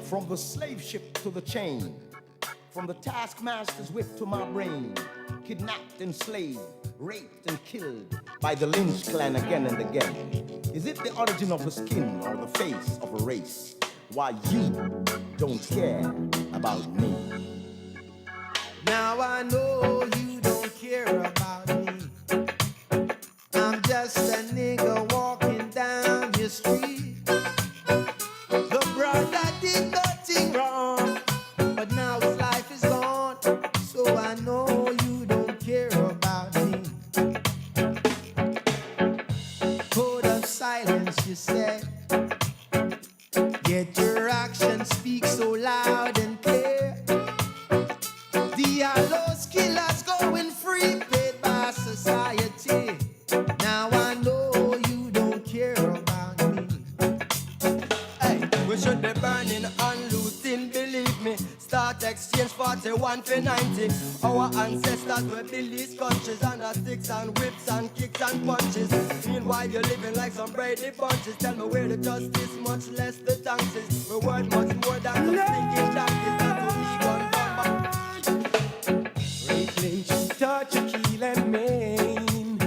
From the slave ship to the chain, from the taskmaster's whip to my brain, kidnapped, enslaved, raped and killed by the Lynch clan again and again. Is it the origin of the skin or the face of a race? Why you don't care about me? Now I know you don't care about me. I'm just a nigga walking down your street. The brother did nothing wrong, but now his life is gone. So I know you don't care about me. Code of silence, you said. Yet your actions speak so loud and clear. The Loudest killers going free, paid by society. Now I know you don't care about me. Hey, we should be burning and looting, believe me. Start exchange 41 for 90. Our ancestors were built these countries under sticks and whips and kicks and punches. Meanwhile you're living like some Brady bunches. Tell me where the justice, much less the taxes. We're worth much more than some stinking donkeys. That's what we gun Inflation, torture, kill and maim.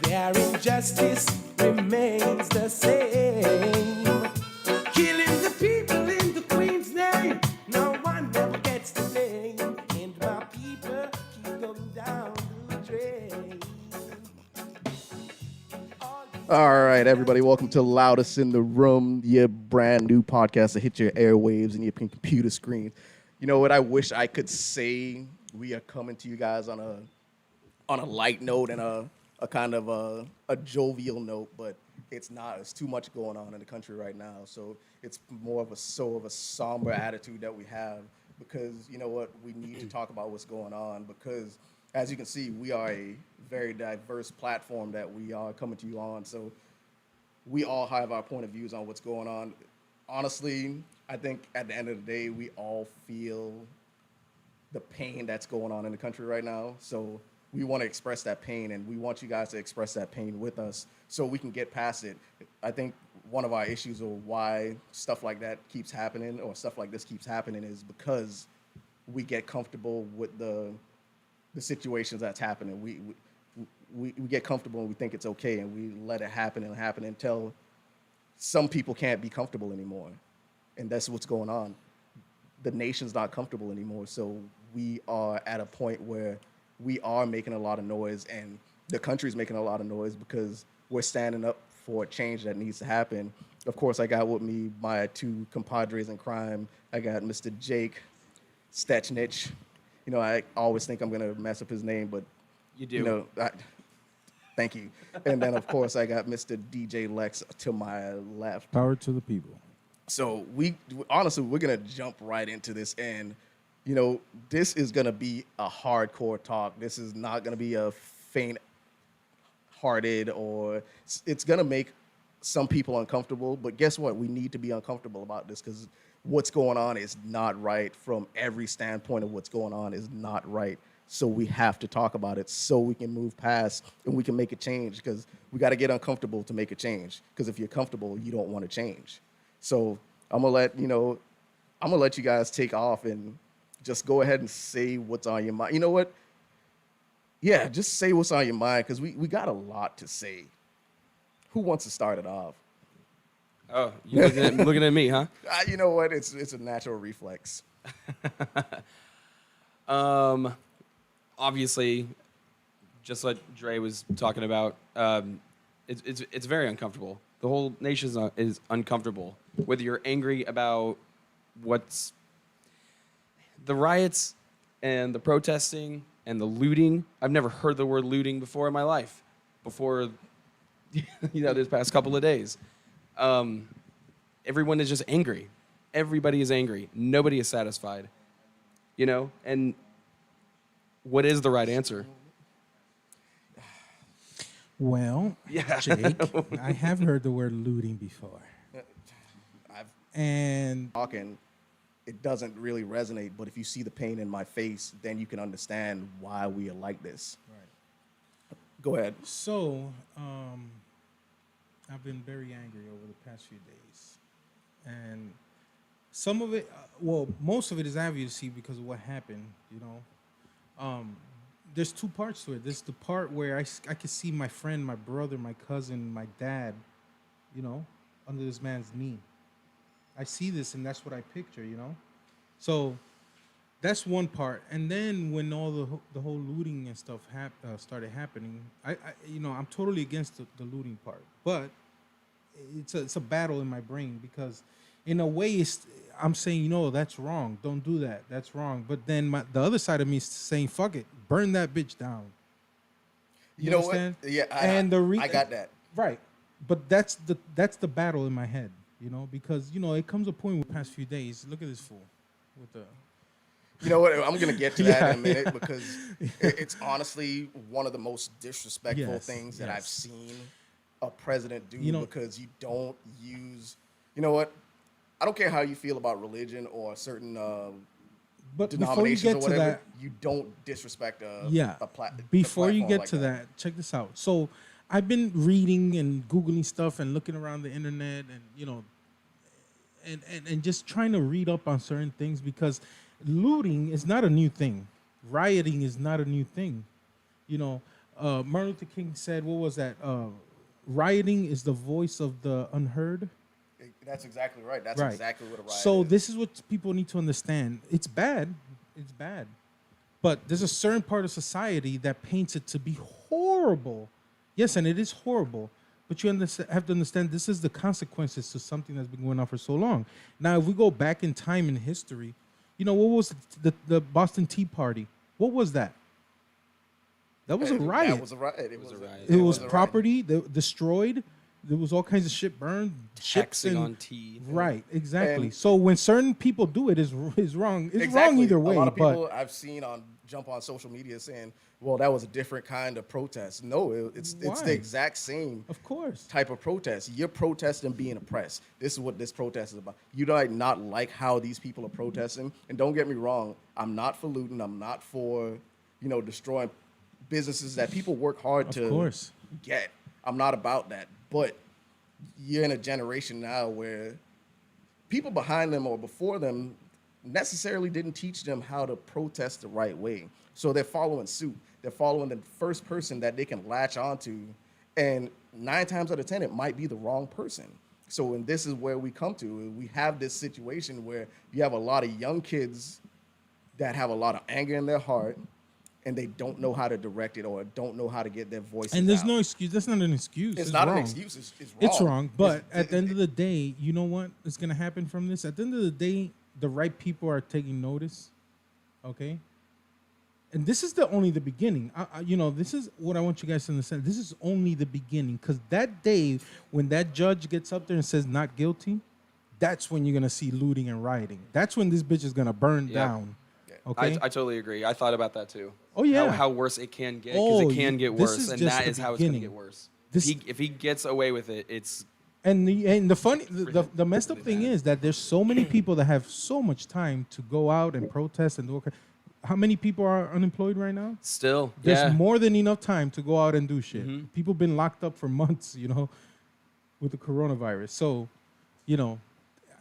Their injustice remains the same. Killing the people in the Queen's name. No one ever gets the blame. And my people keep going down the drain. All right, everybody, welcome to Loudest in the Room, your brand new podcast that hits your airwaves and your computer screen. You know what? I wish I could say we are coming to you guys on a light note and a kind of a jovial note, but it's not. There's too much going on in the country right now, so it's more of a somber attitude that we have because you know what? We need to talk about what's going on because, as you can see, we are a very diverse platform that we are coming to you on. So we all have our point of views on what's going on. Honestly, I think at the end of the day, we all feel the pain that's going on in the country right now. So we want to express that pain, and we want you guys to express that pain with us so we can get past it. I think one of our issues or why stuff like that keeps happening or stuff like this keeps happening is because we get comfortable with the situations that's happening. We get comfortable and we think it's okay, and we let it happen until some people can't be comfortable anymore. And that's what's going on. The nation's not comfortable anymore, so we are at a point where we are making a lot of noise, and the country's making a lot of noise because we're standing up for a change that needs to happen. Of course, I got with me my two compadres in crime. I got Mr. Jake Stechnich. You know, I always think I'm going to mess up his name, but You do. You know, thank you. And then, of course, I got Mr. DJ Lex to my left. Power to the people. So honestly, we're going to jump right into this. And, you know, this is going to be a hardcore talk. This is not going to be a faint-hearted or it's going to make some people uncomfortable. But guess what? We need to be uncomfortable about this because what's going on is not right. From every standpoint of what's going on is not right. So we have to talk about it so we can move past and we can make a change because we got to get uncomfortable to make a change. Because if you're comfortable, you don't want to change. So I'm gonna let you guys take off and just go ahead and say what's on your mind. You know what? Yeah, just say what's on your mind because we got a lot to say. Who wants to start it off? Oh, you looking at me, huh? You know what? It's a natural reflex. Obviously, just like Dre was talking about, it's very uncomfortable. The whole nation is uncomfortable. Whether you're angry about what's the riots and the protesting and the looting. I've never heard the word looting before in my life. Before, this past couple of days. Everyone is just angry. Everybody is angry. Nobody is satisfied. And what is the right answer? Well, Yeah. Jake, I have heard the word looting before. And Talking, it doesn't really resonate, but if you see the pain in my face, then you can understand why we are like this. right. Go ahead. So, I've been very angry over the past few days. And some of it, well, most of it is obvious to see because of what happened. You know, there's two parts to it. There's the part where I can see my friend, my brother, my cousin, my dad, you know, under this man's knee. I see this, and that's what I picture. You know, so that's one part. And then when all the whole looting and stuff started happening, I you know, I'm totally against the looting part, but it's a battle in my brain because in a way I'm saying, you know, that's wrong, don't do that, that's wrong, but then the other side of me is saying, fuck it, burn that bitch down. You know understand? what? Yeah, I got that. Right, but that's the battle in my head, you know, because you know it comes a point with the past few days. Look at this fool with the. You know what? I'm going to get to that Yeah, in a minute yeah. because it's honestly one of the most disrespectful Yes, things that yes. I've seen a president do, You know- because you don't use, you know what? I don't care how you feel about religion or certain But before you denominations get or to whatever. that, You don't disrespect yeah. a Before you platform get like to that, check this out. So I've been reading and googling stuff and looking around the internet and you know, and just trying to read up on certain things because looting is not a new thing. Rioting is not a new thing. You know, Martin Luther King said, "What was that? Rioting is the voice of the unheard." That's exactly right. That's Right. exactly what a riot So is. this is what people need to understand. It's bad. It's bad. But there's a certain part of society that paints it to be horrible. Yes, and it is horrible. But you have to understand this is the consequences to something that's been going on for so long. Now, if we go back in time in history, you know, what was the Boston Tea Party? What was that? That was a riot. That was a riot. It was a riot. It was a riot. property that destroyed. There was all kinds of shit burned. Ships Taxing and, on tea. Right, exactly. And- so when certain people do it, is wrong. It's wrong Exactly. either way. A lot of but people I've seen jump on social media saying, "Well, that was a different kind of protest." No, it's the Why? exact same of course, type of protest. You're protesting being oppressed. This is what this protest is about. You might not like how these people are protesting, and don't get me wrong, I'm not for looting. I'm not for, you know, destroying businesses that people work hard Of to course. get. I'm not about that. But you're in a generation now where people behind them or before them necessarily didn't teach them how to protest the right way. So they're following suit. They're following the first person that they can latch onto. And 9 times out of 10, it might be the wrong person. So, and this is where we come to. We have this situation where you have a lot of young kids that have a lot of anger in their heart, and they don't know how to direct it or don't know how to get their voices and there's out. no excuse. That's not an excuse. It's not wrong. an excuse. It's wrong. It's wrong. But It's- at the end of the day, you know what is going to happen from this? At the end of the day, the right people are taking notice. Okay. And this is only the beginning. You know, this is what I want you guys to understand. This is only the beginning, because that day when that judge gets up there and says not guilty, that's when you're gonna see looting and rioting. That's when this bitch is gonna burn Yep. down. Okay. I totally agree. I thought about that too. Oh, yeah. How worse it can get, because Oh, it can get this worse, is and just that the is how it's going to beginning. get worse. This- If he gets away with it, it's And the funny the messed up really thing bad. is that there's so many people that have so much time to go out and protest and do. How many people are unemployed right now? still There's yeah. more than enough time to go out and do shit. Mhm. People been locked up for months, you know, with the coronavirus. So, you know,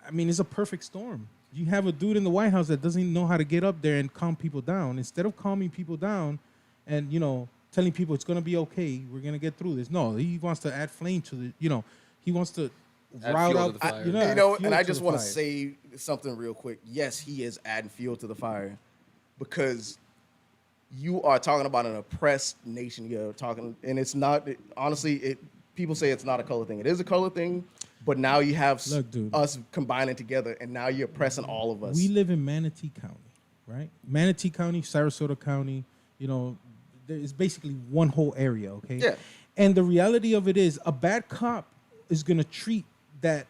I mean, it's a perfect storm. You have a dude in the White House that doesn't know how to get up there and calm people down. Instead of calming people down and, you know, telling people it's going to be okay, we're going to get through this. No, he wants to add flame to the, you know, he wants to Add route fuel out, to the fire. you know, You add know, fuel and I to just the want to fire. say something real quick. Yes, he is adding fuel to the fire, because you are talking about an oppressed nation. You're talking, and it's not. Honestly, people say it's not a color thing. It is a color thing, but now you have Look, dude. us combining together, and now you're oppressing all of us. We live in Manatee County, right? Manatee County, Sarasota County, you know, it's basically one whole area, okay? Yeah. And the reality of it is a bad cop is going to treat that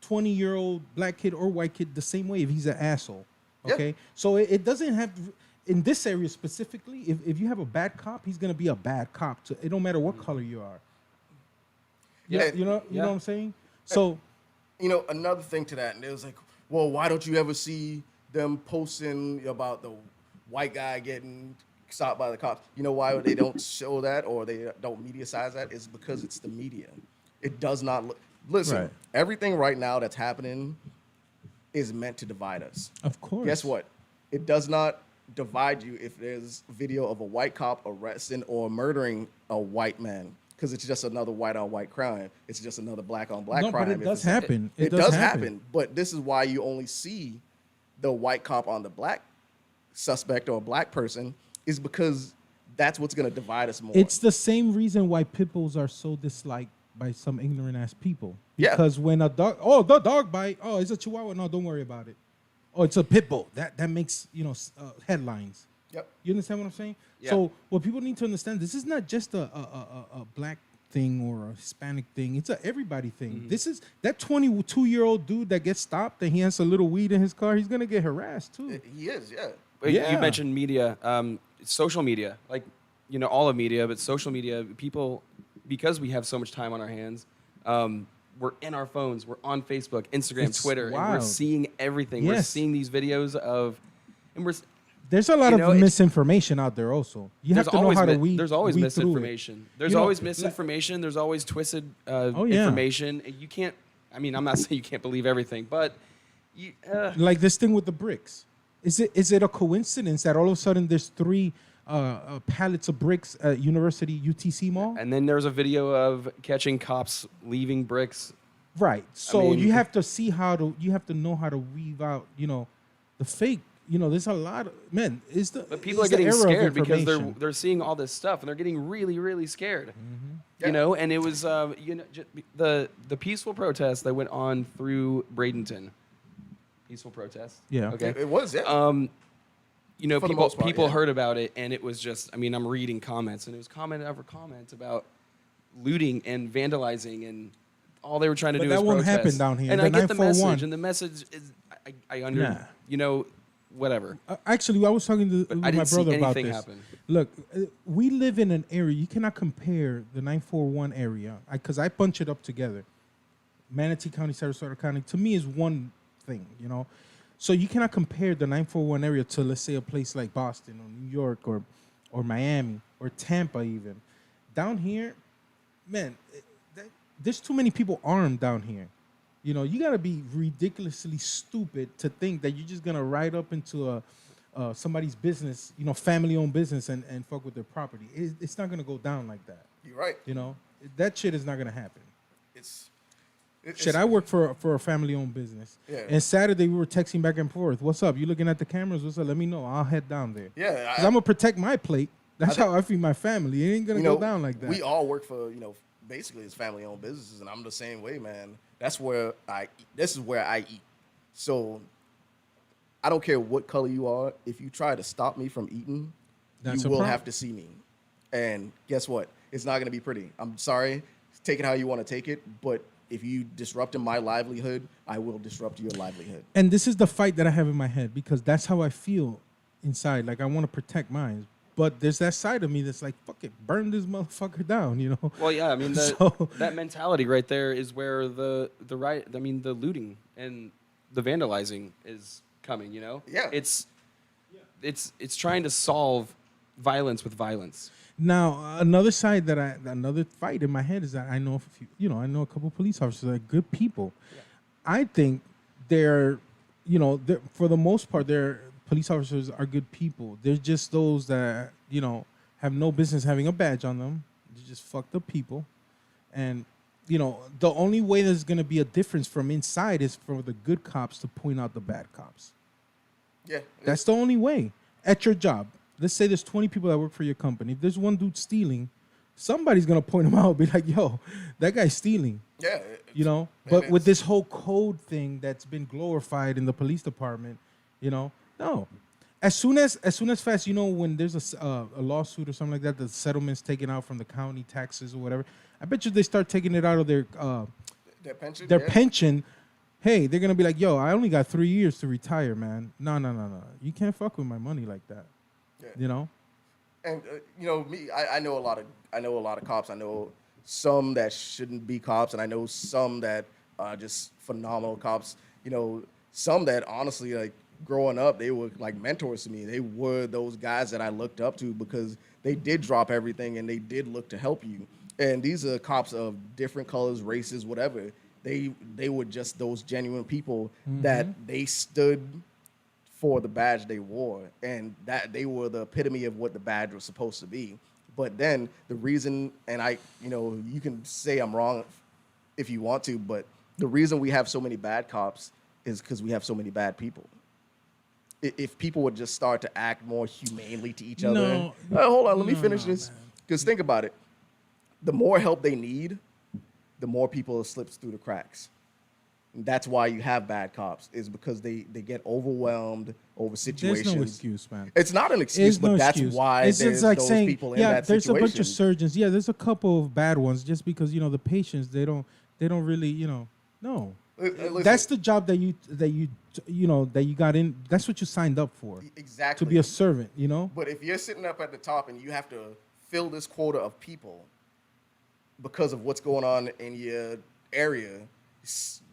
20-year-old black kid or white kid the same way if he's an asshole, Yeah. okay? So it doesn't have, in this area specifically, if you have a bad cop, he's going to be a bad cop. It don't matter what color you are. Yeah. You know Yeah. what I'm saying? So, You know, another thing to that, and it was like, well, why don't you ever see them posting about the white guy getting stopped by the cops? You know why they don't show that or they don't media-size that? It's because it's the media. It does not look. Listen, Right. everything right now that's happening is meant to divide us. Of course. Guess what? It does not divide you if there's video of a white cop arresting or murdering a white man, because it's just another white on white crime. It's just another black on black No, crime. but it If does it's- happen. It does happen. But this is why you only see the white cop on the black suspect or a black person, is because that's what's going to divide us more. It's the same reason why pit bulls are so disliked by some ignorant ass people. Yeah. Because when a dog, the dog bite, it's a chihuahua. No, don't worry about it. Oh, it's a pit bull. That makes headlines. Yep. You understand what I'm saying? Yeah. So what people need to understand, this is not just a black thing or a Hispanic thing. It's a everybody thing. Mm-hmm. This is that 22-year-old dude that gets stopped and he has a little weed in his car. He's gonna get harassed too. He is, yeah. But Yeah. You mentioned media, social media, like, all of media, but social media, people, because we have so much time on our hands, we're in our phones, we're on Facebook, Instagram, It's Twitter, and we're wild. seeing everything. We're Yes. seeing these videos and There's a lot You of know, it's- misinformation out there also. You have to know how to weed. there's always weed through it. misinformation. There's You know, always like- misinformation. There's always twisted yeah. information. You can't. I mean, I'm not saying you can't believe everything, but Like this thing with the bricks. Is it a coincidence that all of a sudden there's 3 pallets of bricks at University UTC Mall? and then there's a video of catching cops leaving bricks. Right. So mean- you have to see you have to know how to weave out, the fake. There's a lot of men. But people are it's the getting era of scared because information. they're seeing all this stuff and they're getting really, really scared. Mm-hmm. And it was the peaceful protest that went on through Bradenton. Peaceful protest. Yeah. Okay. It was, yeah. For the For the people most part, people yeah. heard about it, and it was just. I mean, I'm reading comments, and it was comment over comment about looting and vandalizing, and all they were trying to But do that is won't protest. happen down here. And The I get the 941 message, and the message is I under Nah. whatever. Actually, I was talking with I my didn't see brother about anything this. happen. Look, we live in an area. You cannot compare the 941 area because I bunch it up together. Manatee County, Sarasota County, to me is one thing, So you cannot compare the 941 area to, let's say, a place like Boston or New York or Miami or Tampa even. Down here, man, there's too many people armed down here. You got to be ridiculously stupid to think that you're just going to ride up into somebody's business, family-owned business and fuck with their property. It's not going to go down like that. You're right. That shit is not going to happen. It's I work for a family-owned business. Yeah. And Saturday we were texting back and forth. What's up? You looking at the cameras? What's up? Let me know. I'll head down there. Yeah, Because I'm going to protect my plate. That's how I feed my family. It ain't going to you go down like that. We all work for, basically it's family-owned businesses, and I'm the same way, man. That's where I eat. This is where I eat. So I don't care what color you are. If you try to stop me from eating, That's you a will problem. have to see me. And guess what? It's not going to be pretty. I'm sorry. Take it how you want to take it, but if you disrupt my livelihood, I will disrupt your livelihood. And this is the fight that I have in my head because that's how I feel inside. Like I want to protect mine. But there's that side of me that's like, fuck it, burn this motherfucker down, Well, yeah, I mean, So- that mentality right there is where the looting and the vandalizing is coming. Yeah. It's trying to solve violence with violence. Now, another fight in my head is that I know, I know a couple police officers that are good people. Yeah. I think they're for the most part, police officers are good people. They're just those that, have no business having a badge on them. They're just fucked up people. And, the only way there's going to be a difference from inside is for the good cops to point out the bad cops. Yeah. That's the only way. At your job, let's say there's 20 people that work for your company. If there's one dude stealing, somebody's going to point him out and be like, yo, that guy's stealing. Yeah. But with this whole code thing that's been glorified in the police department, no. As soon as fast, when there's a lawsuit or something like that, the settlement's taken out from the county taxes or whatever, I bet you they start taking it out of their pension. their pension. Hey, they're going to be like, yo, I only got 3 years to retire, man. No. You can't fuck with my money like that. Yeah. And me, I know a lot of cops. I know some that shouldn't be cops, and I know some that are just phenomenal cops. Some that honestly, like growing up, they were like mentors to me. They were those guys that I looked up to because they did drop everything and they did look to help you. And these are cops of different colors, races, whatever. they were just those genuine people that they stood for the badge they wore, and that they were the epitome of what the badge was supposed to be. But then the reason, and you can say I'm wrong if you want to, but the reason we have so many bad cops is because we have so many bad people. If people would just start to act more humanely to each other. Hold on, let me finish this. Because think about it. The more help they need, the more people slips through the cracks. And that's why you have bad cops, is because they get overwhelmed over situations. There's no excuse, man. It's not an excuse, but that's why it's there's like those saying, people in that there's situation. a bunch of surgeons. Yeah, there's a couple of bad ones just because, the patients, they don't really, no. Listen, That's the job that you got in. That's what you signed up for. Exactly. To be a servant, But if you're sitting up at the top and you have to fill this quota of people because of what's going on in your area,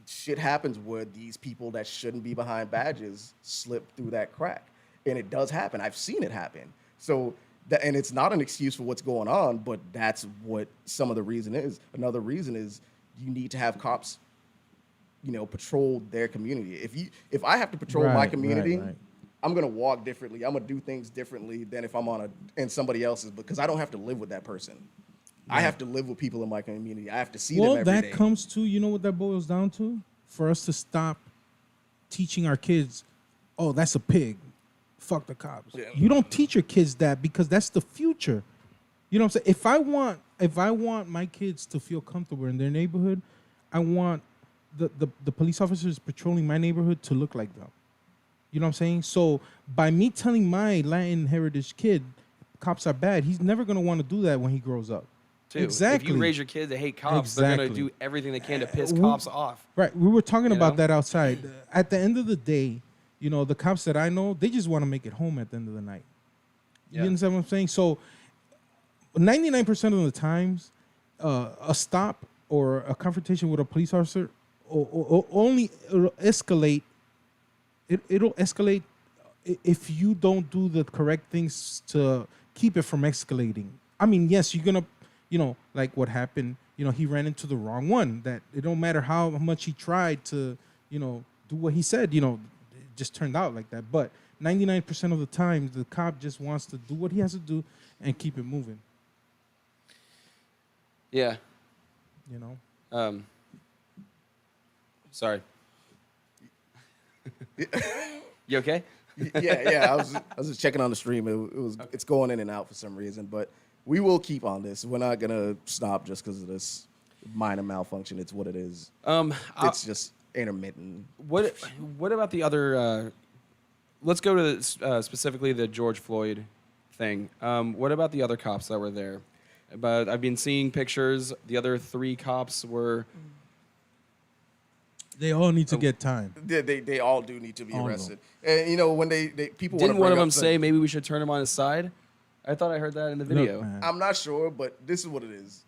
shit happens where these people that shouldn't be behind badges slip through that crack. And it does happen. I've seen it happen. So, and it's not an excuse for what's going on, but that's what some of the reason is. Another reason is you need to have cops, patrol their community. If I have to patrol my community, right. I'm gonna walk differently. I'm gonna do things differently than if I'm in somebody else's, because I don't have to live with that person. I have to live with people in my community. I have to see them every day. Well, that comes to, what that boils down to? For us to stop teaching our kids, oh, that's a pig. Fuck the cops. Yeah. You don't teach your kids that, because that's the future. You know what I'm saying? If I want my kids to feel comfortable in their neighborhood, I want the police officers patrolling my neighborhood to look like them. You know what I'm saying? So by me telling my Latin heritage kid cops are bad, he's never going to want to do that when he grows up. Too. Exactly. If you raise your kids to hate cops, they're going to do everything they can to piss cops off. Right. We were talking about that outside. At the end of the day, the cops that I know, they just want to make it home at the end of the night. You understand what I'm saying? So 99% of the times, a stop or a confrontation with a police officer only escalate. It'll escalate if you don't do the correct things to keep it from escalating. I mean, yes, you're going to, like what happened, he ran into the wrong one. That it don't matter how much he tried to, do what he said, it just turned out like that. But 99% of the time, the cop just wants to do what he has to do and keep it moving. Yeah. Sorry. You okay? Yeah. I was just checking on the stream. It's going in and out for some reason, but we will keep on this. We're not gonna stop just because of this minor malfunction. It's what it is. It's just intermittent. What about the other? Let's go to specifically the George Floyd thing. What about the other cops that were there? But I've been seeing pictures. The other 3 cops were. They all need to get time. They all do need to be arrested. And when they people didn't one of them say maybe we should turn him on his side? I thought I heard that in the video. Look, I'm not sure, but this is what it is.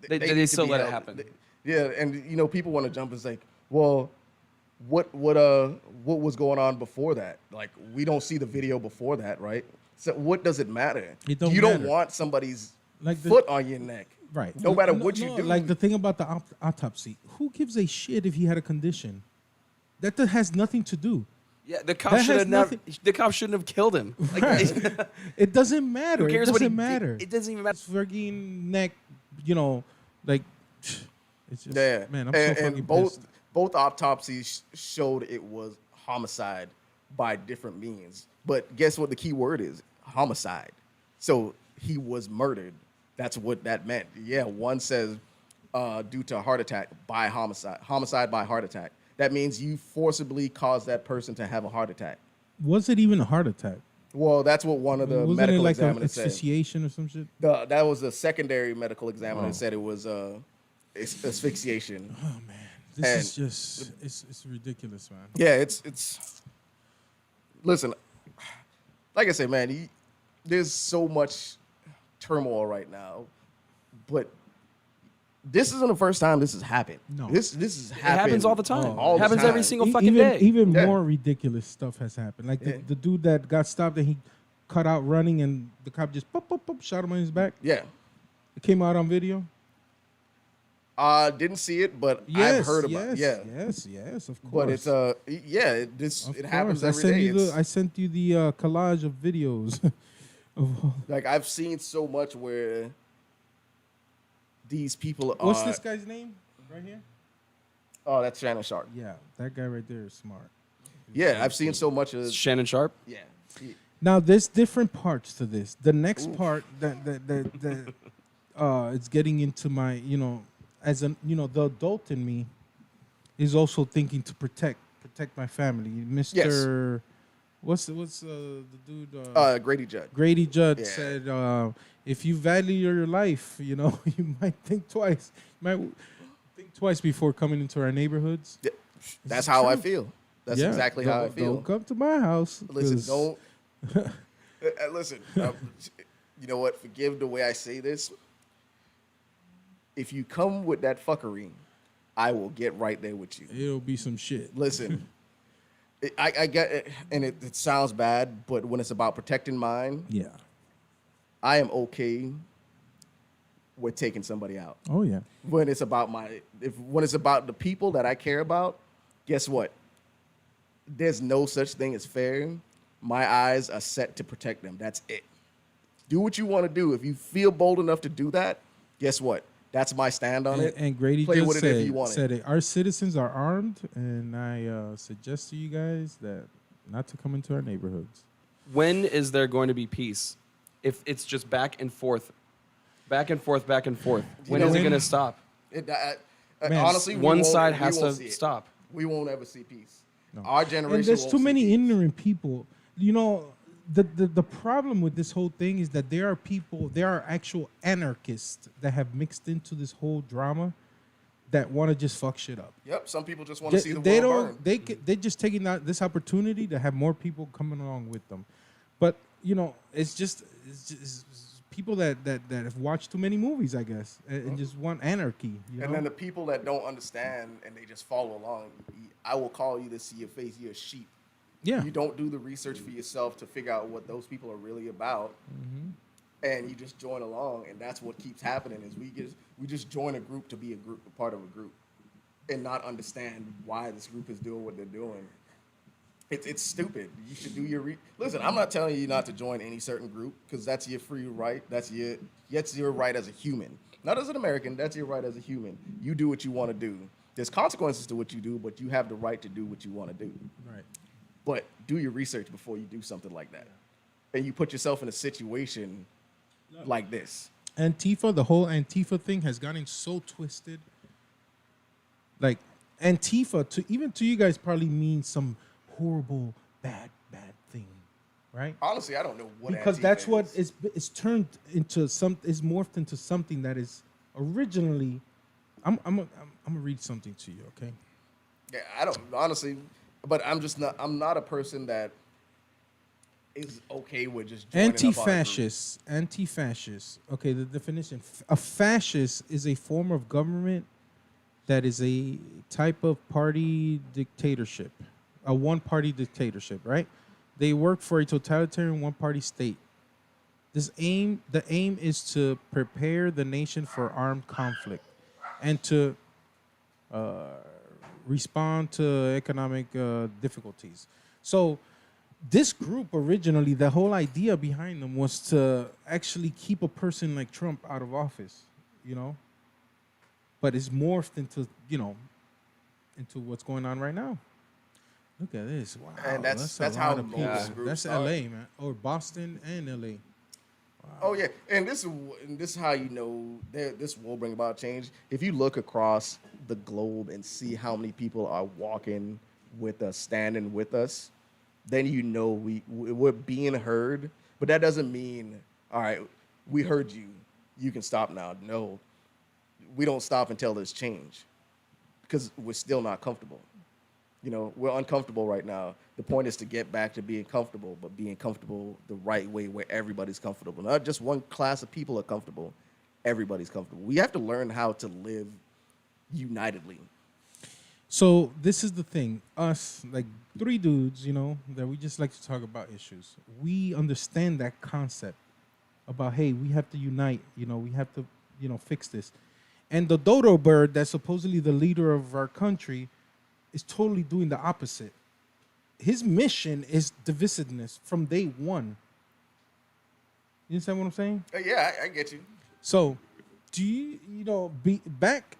They still let it happen. And people want to jump and say, well, what was going on before that? Like, we don't see the video before that, right? So what does it matter? You don't want somebody's foot on your neck. Right. No matter what you do. Like the thing about the autopsy. Who gives a shit if he had a condition? That has nothing to do. Yeah, the cop should have never. The cop shouldn't have killed him. Like, it doesn't matter. Who cares it what doesn't he matter. It doesn't even matter. Fucking neck, like it's just man. I'm so fucking pissed. Both autopsies showed it was homicide by different means. But guess what the key word is? Homicide. So he was murdered. That's what that meant. Yeah, one says due to a heart attack by homicide. Homicide by heart attack. That means you forcibly caused that person to have a heart attack. Was it even a heart attack? Well, that's what one of the medical examiners said. Asphyxiation or some shit? That was the secondary medical examiner said it was asphyxiation. Oh, man. This is just, it's ridiculous, man. Yeah, it's listen, like I said, man, there's so much turmoil right now, but this isn't the first time this has happened. No. This has happened. It happens all the time. All it happens the time. every single fucking day. Even more ridiculous stuff has happened. Like the dude that got stopped and he cut out running and the cop just pop, shot him on his back. Yeah. It came out on video. Didn't see it, but Yes, I've heard about yes, it. Yeah. yes, of course. But it's it happens every day. I sent you the collage of videos. Like I've seen so much where these people are. What's this guy's name right here? Oh, that's Shannon Sharp. Yeah, that guy right there is smart. Yeah, I've seen so much of. Shannon Sharp. Yeah. Now there's different parts to this. The next part that it's getting into my, as an, the adult in me is also thinking to protect my family. Mr. What's the dude? Grady Judd. Grady Judd Yeah. said, if you value your life, you might think twice. You might think twice before coming into our neighborhoods. Yeah. That's It's how I true. feel. That's Yeah, exactly how I feel. Don't come to my house. Listen, 'cause- don't. Listen, you know what? Forgive the way I say this. If you come with that fuckery, I will get right there with you. It'll be some shit. Listen, I get it, and it sounds bad, but when it's about protecting mine, Yeah. I am okay with taking somebody out. Oh yeah. When it's about when it's about the people that I care about, guess what? There's no such thing as fair. My eyes are set to protect them. That's it. Do what you want to do. If you feel bold enough to do that, guess what? That's my stand on it. And Grady Play just with it if you want it. said it. Our citizens are armed, and I suggest to you guys that not to come into our neighborhoods. When is there going to be peace? If it's just back and forth, back and forth, back and forth. When is it going to stop? Man, Honestly, one side has to stop. We won't ever see peace. No. Our generation. And there's won't too see many peace. ignorant people. The problem with this whole thing is that there are actual anarchists that have mixed into this whole drama that want to just fuck shit up. Yep. Some people just want to see the They world burn. they're just taking this opportunity to have more people coming along with them. But it's just people that have watched too many movies, I guess, and just want anarchy. And then the people that don't understand and they just follow along, I will call you to see your face. You're a sheep. Yeah. You don't do the research for yourself to figure out what those people are really about, and you just join along, and that's what keeps happening. Is we just join a group to be a part of a group, and not understand why this group is doing what they're doing. It's stupid. You should do your listen. I'm not telling you not to join any certain group because that's your free right. That's your right as a human, not as an American. That's your right as a human. You do what you want to do. There's consequences to what you do, but you have the right to do what you want to do. Right. But do your research before you do something like that. And you put yourself in a situation like this. Antifa, the whole Antifa thing has gotten so twisted. Like Antifa, to you guys, probably means some horrible, bad thing, right? Honestly, I don't know what Because Antifa that's what is. is turned into is morphed into something that is originally. I'm gonna read something to you, okay? Yeah, I don't honestly, but I'm not a person that is okay with just joining up on a group. Anti-fascist. Okay, the definition: a fascist is a form of government that is a type of party dictatorship, a one-party dictatorship, right? They work for a totalitarian one-party state. The aim is to prepare the nation for armed conflict and to respond to economic difficulties. So this group originally, the whole idea behind them was to actually keep a person like Trump out of office, but it's morphed into, into what's going on right now. Look at this. Wow. And that's a how lot of most people. groups That's start. LA, man. Or Boston and LA. Oh yeah, and this is how you know this will bring about change. If you look across the globe and see how many people are walking with us, standing with us, then you know we're being heard. But that doesn't mean, all right, we heard you, you can stop now. No, we don't stop until there's change, because we're still not comfortable. We're uncomfortable right now. The point is to get back to being comfortable, but being comfortable the right way where everybody's comfortable. Not just one class of people are comfortable. Everybody's comfortable. We have to learn how to live unitedly. So this is the thing. Us, like three dudes, that we just like to talk about issues. We understand that concept about, hey, we have to unite. We have to, fix this. And the dodo bird, that's supposedly the leader of our country, is totally doing the opposite. His mission is divisiveness from day one. You understand what I'm saying? Yeah, I get you. So, do be back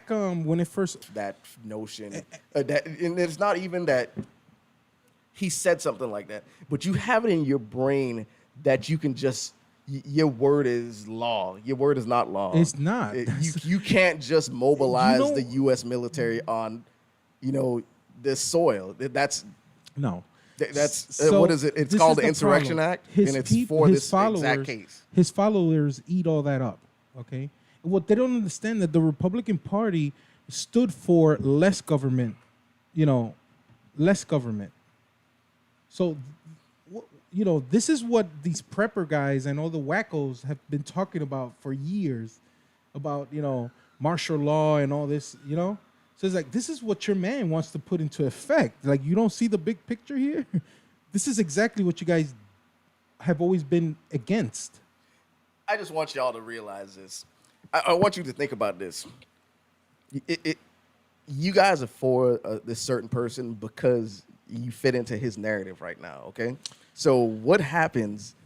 when it first That notion that, and it's not even that he said something like that, but you have it in your brain that you can just your word is law. Your word is not law. It's not. You can't just mobilize You know- the U.S. military on, this soil. That's So, what is it? It's this called is the Insurrection problem. Act, and it's for this exact case. His followers eat all that up. Okay, what they don't understand that the Republican Party stood for less government. Less government. So, this is what these prepper guys and all the wackos have been talking about for years, about martial law and all this. So it's like, this is what your man wants to put into effect. Like, you don't see the big picture here? This is exactly what you guys have always been against. I just want y'all to realize this. I want you to think about this. You guys are for this certain person because you fit into his narrative right now, okay? So what happens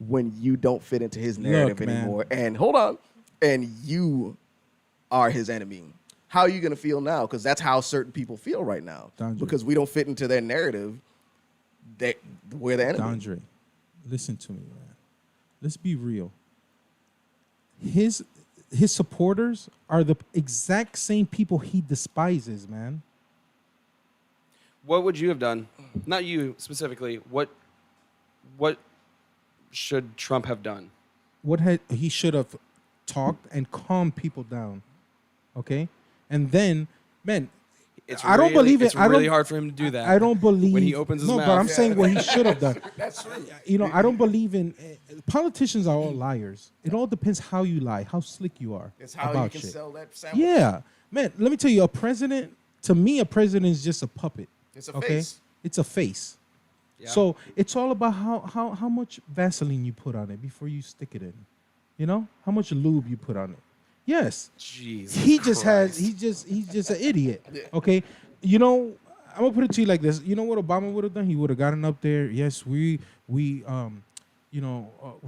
when you don't fit into his narrative anymore? And hold on, and you are his enemy? How are you going to feel now? Because that's how certain people feel right now. Dandre. Because we don't fit into their narrative, we're the enemy. Dandre, listen to me, man. Let's be real. His supporters are the exact same people he despises, man. What would you have done? Not you specifically. What should Trump have done? He should have talked and calmed people down, okay? And then, man, I don't believe it. It's really hard for him to do that. I don't believe when he opens his mouth. No, but I'm saying what he should have done. That's true. I don't believe in politicians are all liars. It all depends how you lie, how slick you are. It's how about you can shit. sell that sandwich. Yeah, man. Let me tell you, to me, a president is just a puppet. It's a okay? face. It's a face. Yeah. So it's all about how much Vaseline you put on it before you stick it in. How much lube you put on it. Yes. Jesus He's just an idiot. Okay. I'm gonna put it to you like this. You know what Obama would have done? He would have gotten up there. Yes, we're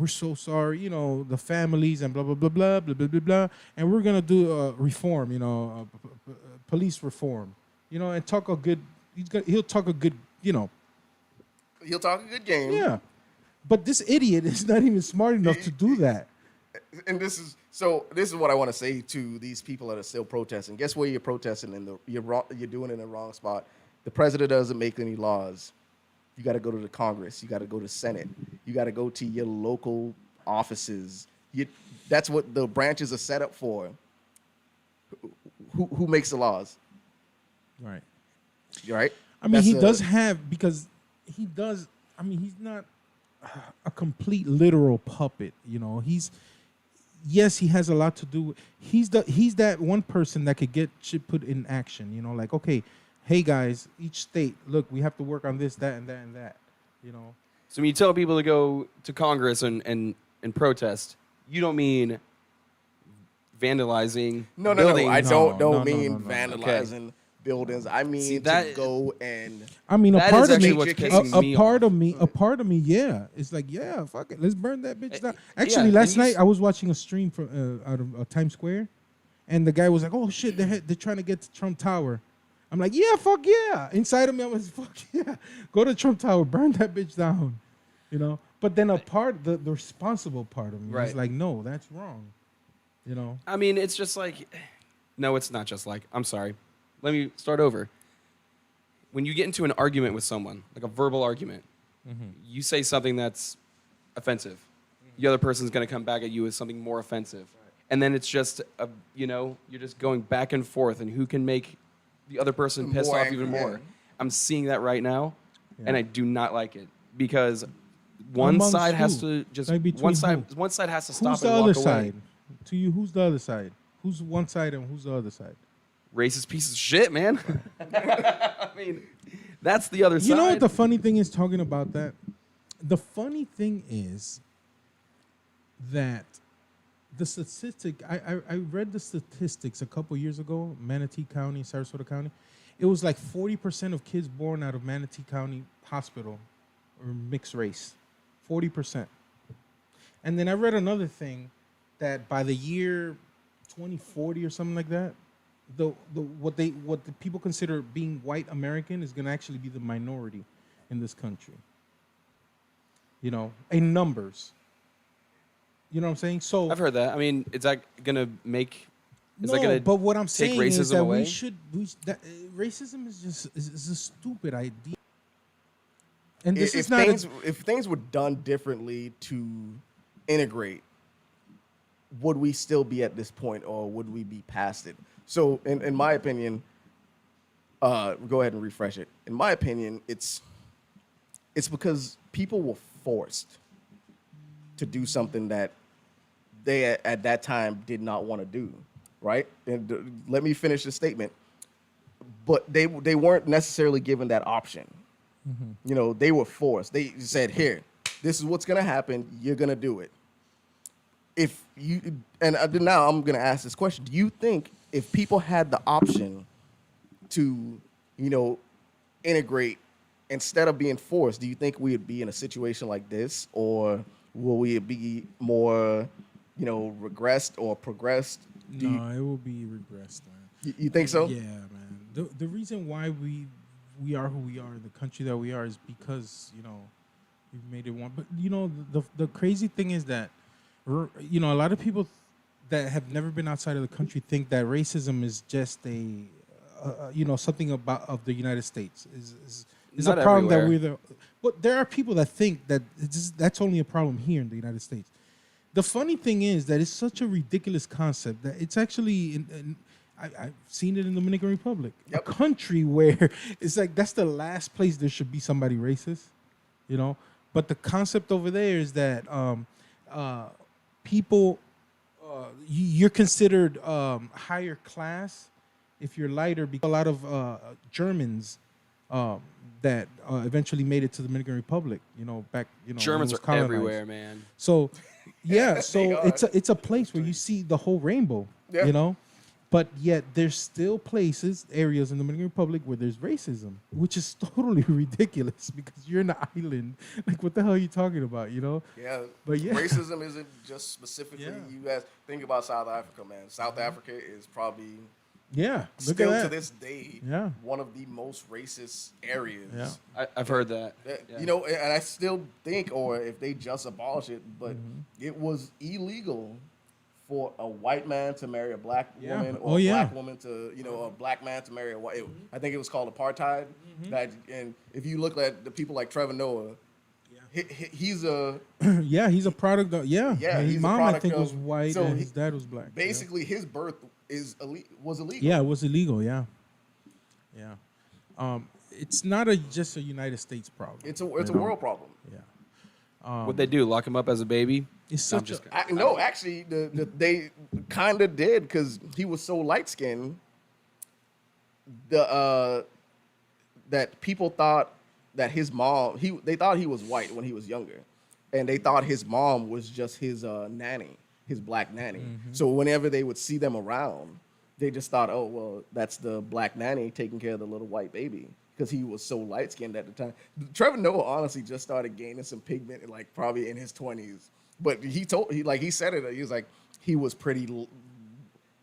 so sorry. The families and blah blah blah blah blah blah blah blah. And we're gonna do reform. Police reform. And talk a good. He'll talk a good. He'll talk a good game. Yeah. But this idiot is not even smart enough to do that. And this is what I want to say to these people that are still protesting. Guess where you're protesting, and you're doing it in the wrong spot. The president doesn't make any laws. You got to go to the Congress. You got to go to the Senate. You got to go to your local offices. That's what the branches are set up for. Who makes the laws? Right. You're right. I mean, he does have, because he does. I mean, he's not a complete literal puppet. Yes, he has a lot to do. He's that one person that could get shit put in action. Like, okay, hey guys, each state, look, we have to work on this, that, and that, and that. So when you tell people to go to Congress and protest, you don't mean vandalizing No. buildings. I don't No, mean no. vandalizing buildings. I mean that- to go and. I mean, a That part is of me, actually what's pissing me off. a part of me, yeah, it's like, yeah, fuck it, let's burn that bitch down. Actually, yeah, last and you night I was watching a stream from out of Times Square, and the guy was like, "Oh shit, they're trying to get to Trump Tower." I'm like, "Yeah, fuck yeah!" Inside of me, I was, "Fuck yeah, go to Trump Tower, burn that bitch down," But then the responsible part of me Right. is like, "No, that's wrong," I mean, it's just like, no, it's not just like. I'm sorry. Let me start over. When you get into an argument with someone, like a verbal argument, you say something that's offensive. The other person's going to come back at you with something more offensive. And then it's just, you're just going back and forth, and who can make the other person pissed More off angry, even more. yeah. I'm seeing that right now, Yeah. and I do not like it, because one Amongst side has who? to just, Like between one side has to stop Who's the and other walk away. side? To you, who's the other side? Who's one side and who's the other side? Racist pieces of shit, man. I mean, that's the other side. You know what the funny thing is talking about that? The funny thing is that the statistic, I read the statistics a couple years ago, Manatee County, Sarasota County. It was like 40% of kids born out of Manatee County Hospital are mixed race. 40%. And then I read another thing that by the year 2040 or something like that, what the people consider being white American is going to actually be the minority in this country. You know, in numbers. You know what I'm saying? So I've heard that. I mean, is that gonna make? Is that no, gonna but what I'm take saying is racism that away? racism is just is a stupid idea. And this If is not if things were done differently to integrate, would we still be at this point, or would we be past it? So, in my opinion, go ahead and refresh it. In my opinion, it's because people were forced to do something that they at that time did not want to do, right? And let me finish the statement. But they weren't necessarily given that option. Mm-hmm. You know, they were forced. They said, "Here, this is what's gonna happen. You're gonna do it." If you now I'm gonna ask this question: do you think if people had the option to, you know, integrate instead of being forced, do you think we would be in a situation like this, or will we be more, you know, regressed or progressed? No, it will be regressed, man. You think so? Yeah, man. The reason why we are who we are, the country that we are, is because, you know, we've made it one. But, you know, the crazy thing is that, you know, a lot of people that have never been outside of the country think that racism is just you know, something of the United States. Is a Not problem everywhere. that but there are people that think that that's only a problem here in the United States. The funny thing is that it's such a ridiculous concept that it's actually I've seen it in the Dominican Republic, a country where it's like that's the last place there should be somebody racist, you know. But the concept over there is that people, you're considered higher class if you're lighter, because a lot of Germans that eventually made it to the Dominican Republic, you know, back, you know, Germans when it was are colonized. everywhere, man. So, yeah, so it's a place where you see the whole rainbow, you know, but yet there's still areas in the Dominican Republic where there's racism, which is totally ridiculous because you're in an island. Like, what the hell are you talking about, you know? Yeah, But yeah. racism isn't just specifically you guys. Think about South Africa, man. South Africa is probably Yeah, look still at to that. this day Yeah. one of the most racist areas. Yeah. I've heard that. You know, and I still think, or if they just abolish it, but Mm-hmm. it was illegal for a white man to marry a black Yeah. woman, Oh, or a yeah. black woman to, you know, a black man to marry a white. I think it was called apartheid. Mm-hmm. That, and if you look at the people like Trevor Noah, he's a Yeah, he's a product of, Yeah, his he's a mom, I product think, of- was white so and he- his dad was black. basically his birth was illegal. Yeah, it was illegal, yeah. It's not just a United States problem. It's a world problem. Yeah. What'd they do? Lock him up as a baby? It's No, I'm such just a... No, actually, they kind of did because he was so light skinned. That people thought that his mom, they thought he was white when he was younger, and they thought his mom was just his nanny, his black nanny. So whenever they would see them around, they just thought, oh well, that's the black nanny taking care of the little white baby, because he was so light skinned at the time. Trevor Noah honestly just started gaining some pigment like probably in his 20s. But he said it. He was like, he was pretty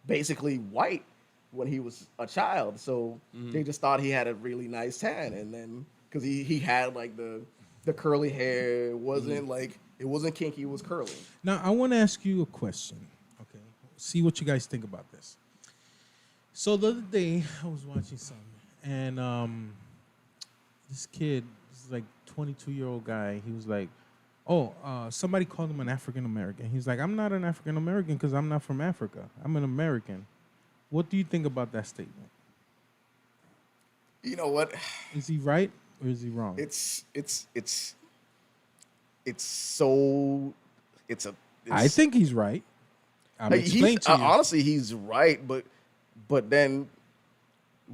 basically white when he was a child. So they just thought he had a really nice tan. And then because he had like the curly hair, it wasn't like, it wasn't kinky, it was curly. Now, I want to ask you a question. Okay. See what you guys think about this. So the other day, I was watching something, and this kid, this is like 22-year-old guy, he was like, somebody called him an African American. He's like, I'm not an African American because I'm not from Africa. I'm an American. What do you think about that statement? You know what? Is he right or is he wrong? I think he's right. I'm explaining to you. Honestly, he's right, but then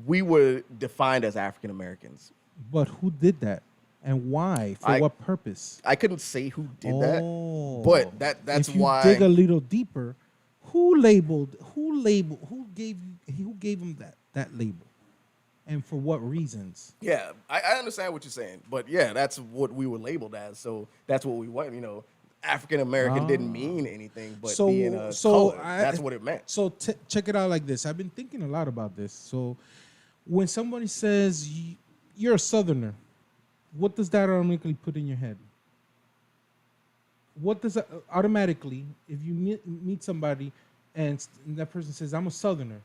we were defined as African Americans. But who did that? And why? For what purpose? I couldn't say who did that, Oh. but that's if you why. dig a little deeper, Who gave him that label, and for what reasons? Yeah, I understand what you're saying, but yeah, that's what we were labeled as. So that's what we want. You know, African American didn't mean anything, but being a color, that's what it meant. So check it out like this. I've been thinking a lot about this. So when somebody says you're a Southerner, what does that automatically put in your head? What does that automatically, if you meet somebody and that person says, I'm a Southerner?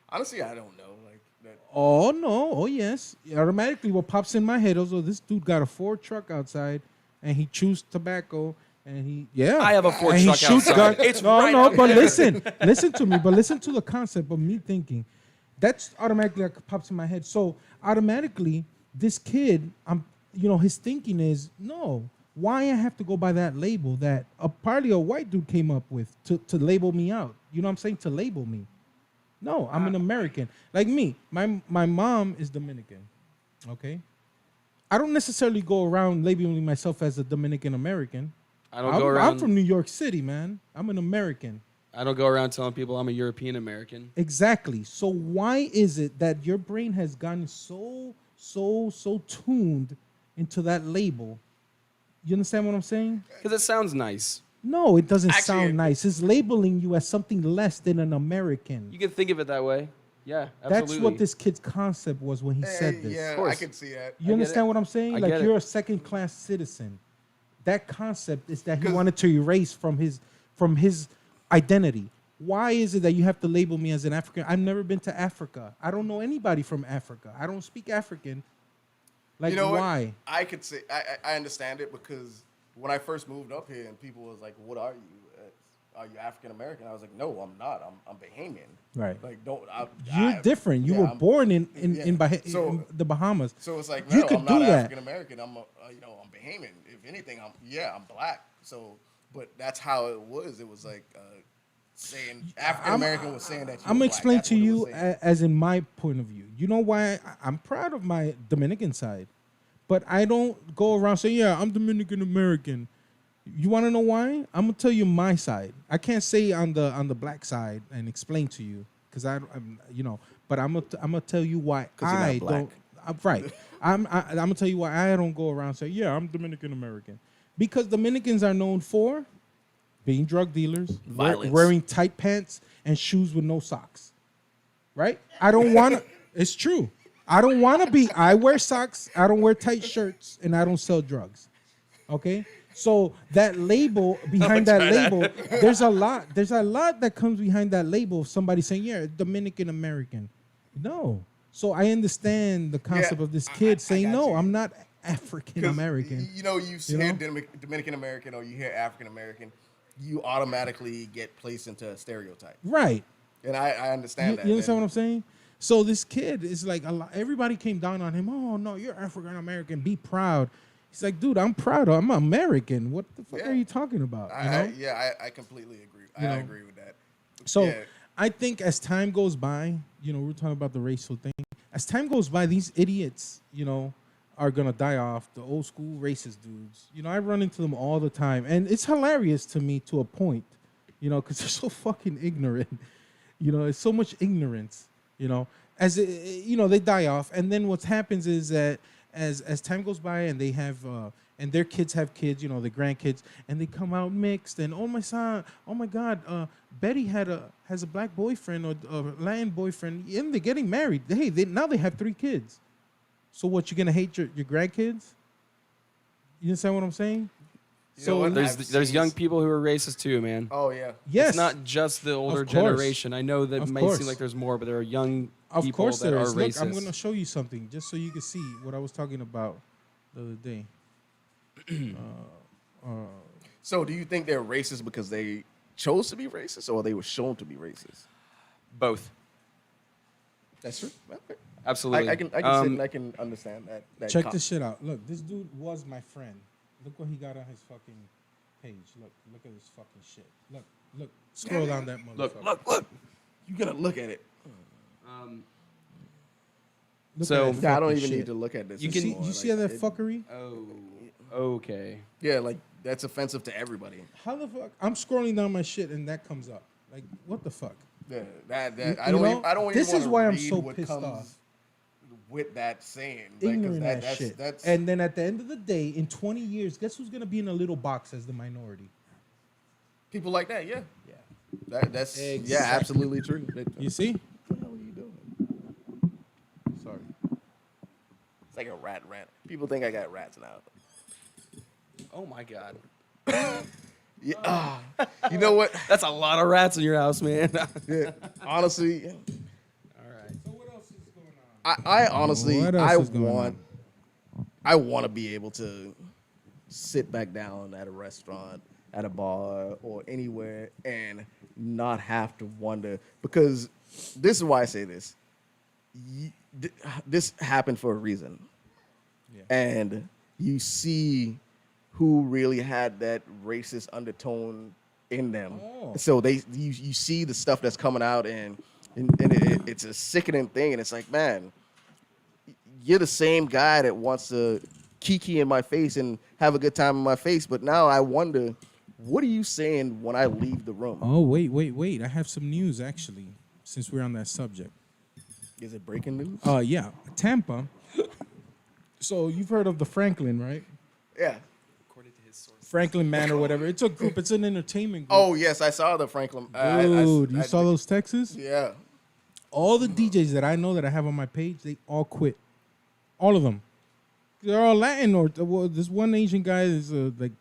Honestly, I don't know. Like that. Oh, no. Oh, yes. Automatically, what pops in my head is, oh, this dude got a Ford truck outside and he chews tobacco and I have a Ford and truck he shoots outside. guns. It's no, right no, out but there. listen to me. But listen to the concept of me thinking. That's automatically like pops in my head. So automatically, this kid, his thinking is, no, why I have to go by that label that probably a white dude came up with to label me out? You know what I'm saying? To label me. No, I'm an American. Like me, my mom is Dominican. Okay? I don't necessarily go around labeling myself as a Dominican American. I'm from New York City, man. I'm an American. I don't go around telling people I'm a European American. Exactly. So why is it that your brain has gotten so tuned into that label? You understand what I'm saying? Because it sounds nice. No, it doesn't Actually, sound nice. It's labeling you as something less than an American. You can think of it that way. Yeah, absolutely. That's what this kid's concept was when he said this. Yeah, course. I can see that. You understand what I'm saying? I Like get you're it. a second-class citizen. That concept is that he wanted to erase from his identity. Why is it that you have to label me as an African? I've never been to Africa. I don't know anybody from Africa. I don't speak African. Like, You know why? what? I could say I understand it because when I first moved up here and people was like, "What are you? Are you African American?" I was like, "No, I'm not. I'm Bahamian." Right. Like, You're different. You were born in So- in the Bahamas. So it's like, You no, could I'm do not that. African American. I'm I'm Bahamian. If anything, I'm black. So, but that's how it was. It was like saying African American was saying that. I'm gonna black. explain That's to what it you was saying. as in my point of view. You know why I'm proud of my Dominican side, but I don't go around saying, "Yeah, I'm Dominican American." You want to know why? I'm gonna tell you my side. I can't say on the black side and explain to you because I'm But I'm gonna tell you why 'Cause you're not I black. don't. I'm right. I'm gonna tell you why I don't go around saying, "Yeah, I'm Dominican American," because Dominicans are known for being drug dealers, Violence. wearing tight pants and shoes with no socks. Right? I don't want to. It's true. I don't want to be. I wear socks. I don't wear tight shirts, and I don't sell drugs. Okay. So that label behind that label, there's a lot that comes behind that label of somebody saying, "Yeah, Dominican American." No. So I understand the concept of this kid saying, got "No, you. I'm not African 'Cause, American." You hear Dominican American or you hear African American, you automatically get placed into a stereotype. Right. And I understand that. You understand what I'm saying? So this kid is like, everybody came down on him. "Oh, no, you're African American. Be proud." He's like, "Dude, I'm proud. I'm American. What the fuck Yeah. are you talking about?" I completely agree. I agree with that. So Yeah. I think as time goes by, we're talking about the racial thing. As time goes by, these idiots, are gonna die off. The old school racist dudes. I run into them all the time, and it's hilarious to me to a point, because they're so fucking ignorant. It's so much ignorance. As they die off, and then what happens is that as time goes by, and they have and their kids have kids, their grandkids, and they come out mixed, and oh my God, Betty has a black boyfriend or a Latin boyfriend, and they're getting married. Now they have 3 kids. So what, you're gonna hate your grandkids? You understand what I'm saying? know what? There's young people who are racist too, man. Oh yeah. Yes. It's not just the older Of course. generation. I know that Of might course. seem like there's more, but there are young Of people course that there are is. racist. Look, I'm gonna show you something just so you can see what I was talking about the other day. So do you think they're racist because they chose to be racist or they were shown to be racist? Both. That's true. Okay. Absolutely. I can sit and I can understand that. Check this shit out. Look, this dude was my friend. Look what he got on his fucking page. Look at this fucking shit. Look. Scroll down that motherfucker. Look. You gotta look at it. Look So- at that Yeah, I don't fucking even shit. need to look at this. You see anymore. that Like, fuckery? Oh, okay. Yeah, like that's offensive to everybody. How the fuck? I'm scrolling down my shit and that comes up. Like, what the fuck? Yeah, I You don't. know, Even, I don't this even is wanna why I'm read so what pissed comes off. with that saying. Like, 'cause Ignorant ass that's, shit. That's And then at the end of the day, in 20 years, guess who's gonna be in a little box as the minority? people like that. Yeah, Yeah. that's yeah, Exactly. absolutely true. You see? What the hell are you doing? Sorry. It's like a rat rant. People think I got rats now. Oh my god. Yeah. You know what? That's a lot of rats in your house, man. Yeah, honestly, All right. So what else is going on? I honestly, What else is going I want to be able to sit back down at a restaurant, at a bar, or anywhere and not have to wonder, because this is why I say this. This happened for a reason. Yeah. And you see who really had that racist undertone in them. Oh. So you see the stuff that's coming out, and it's a sickening thing. And it's like, man, you're the same guy that wants to kiki in my face and have a good time in my face, but now I wonder, what are you saying when I leave the room? Oh, wait. I have some news, actually, since we're on that subject. Is it breaking news? Yeah. Tampa. So you've heard of the Franklin, right? Yeah. According to his source. Franklin Man or whatever. It's a group. It's an entertainment group. Oh yes, I saw the Franklin. Dude, you saw those texts? Yeah. All the DJs that I know that I have on my page, they all quit. All of them. They're all Latin, or well, this one Asian guy is like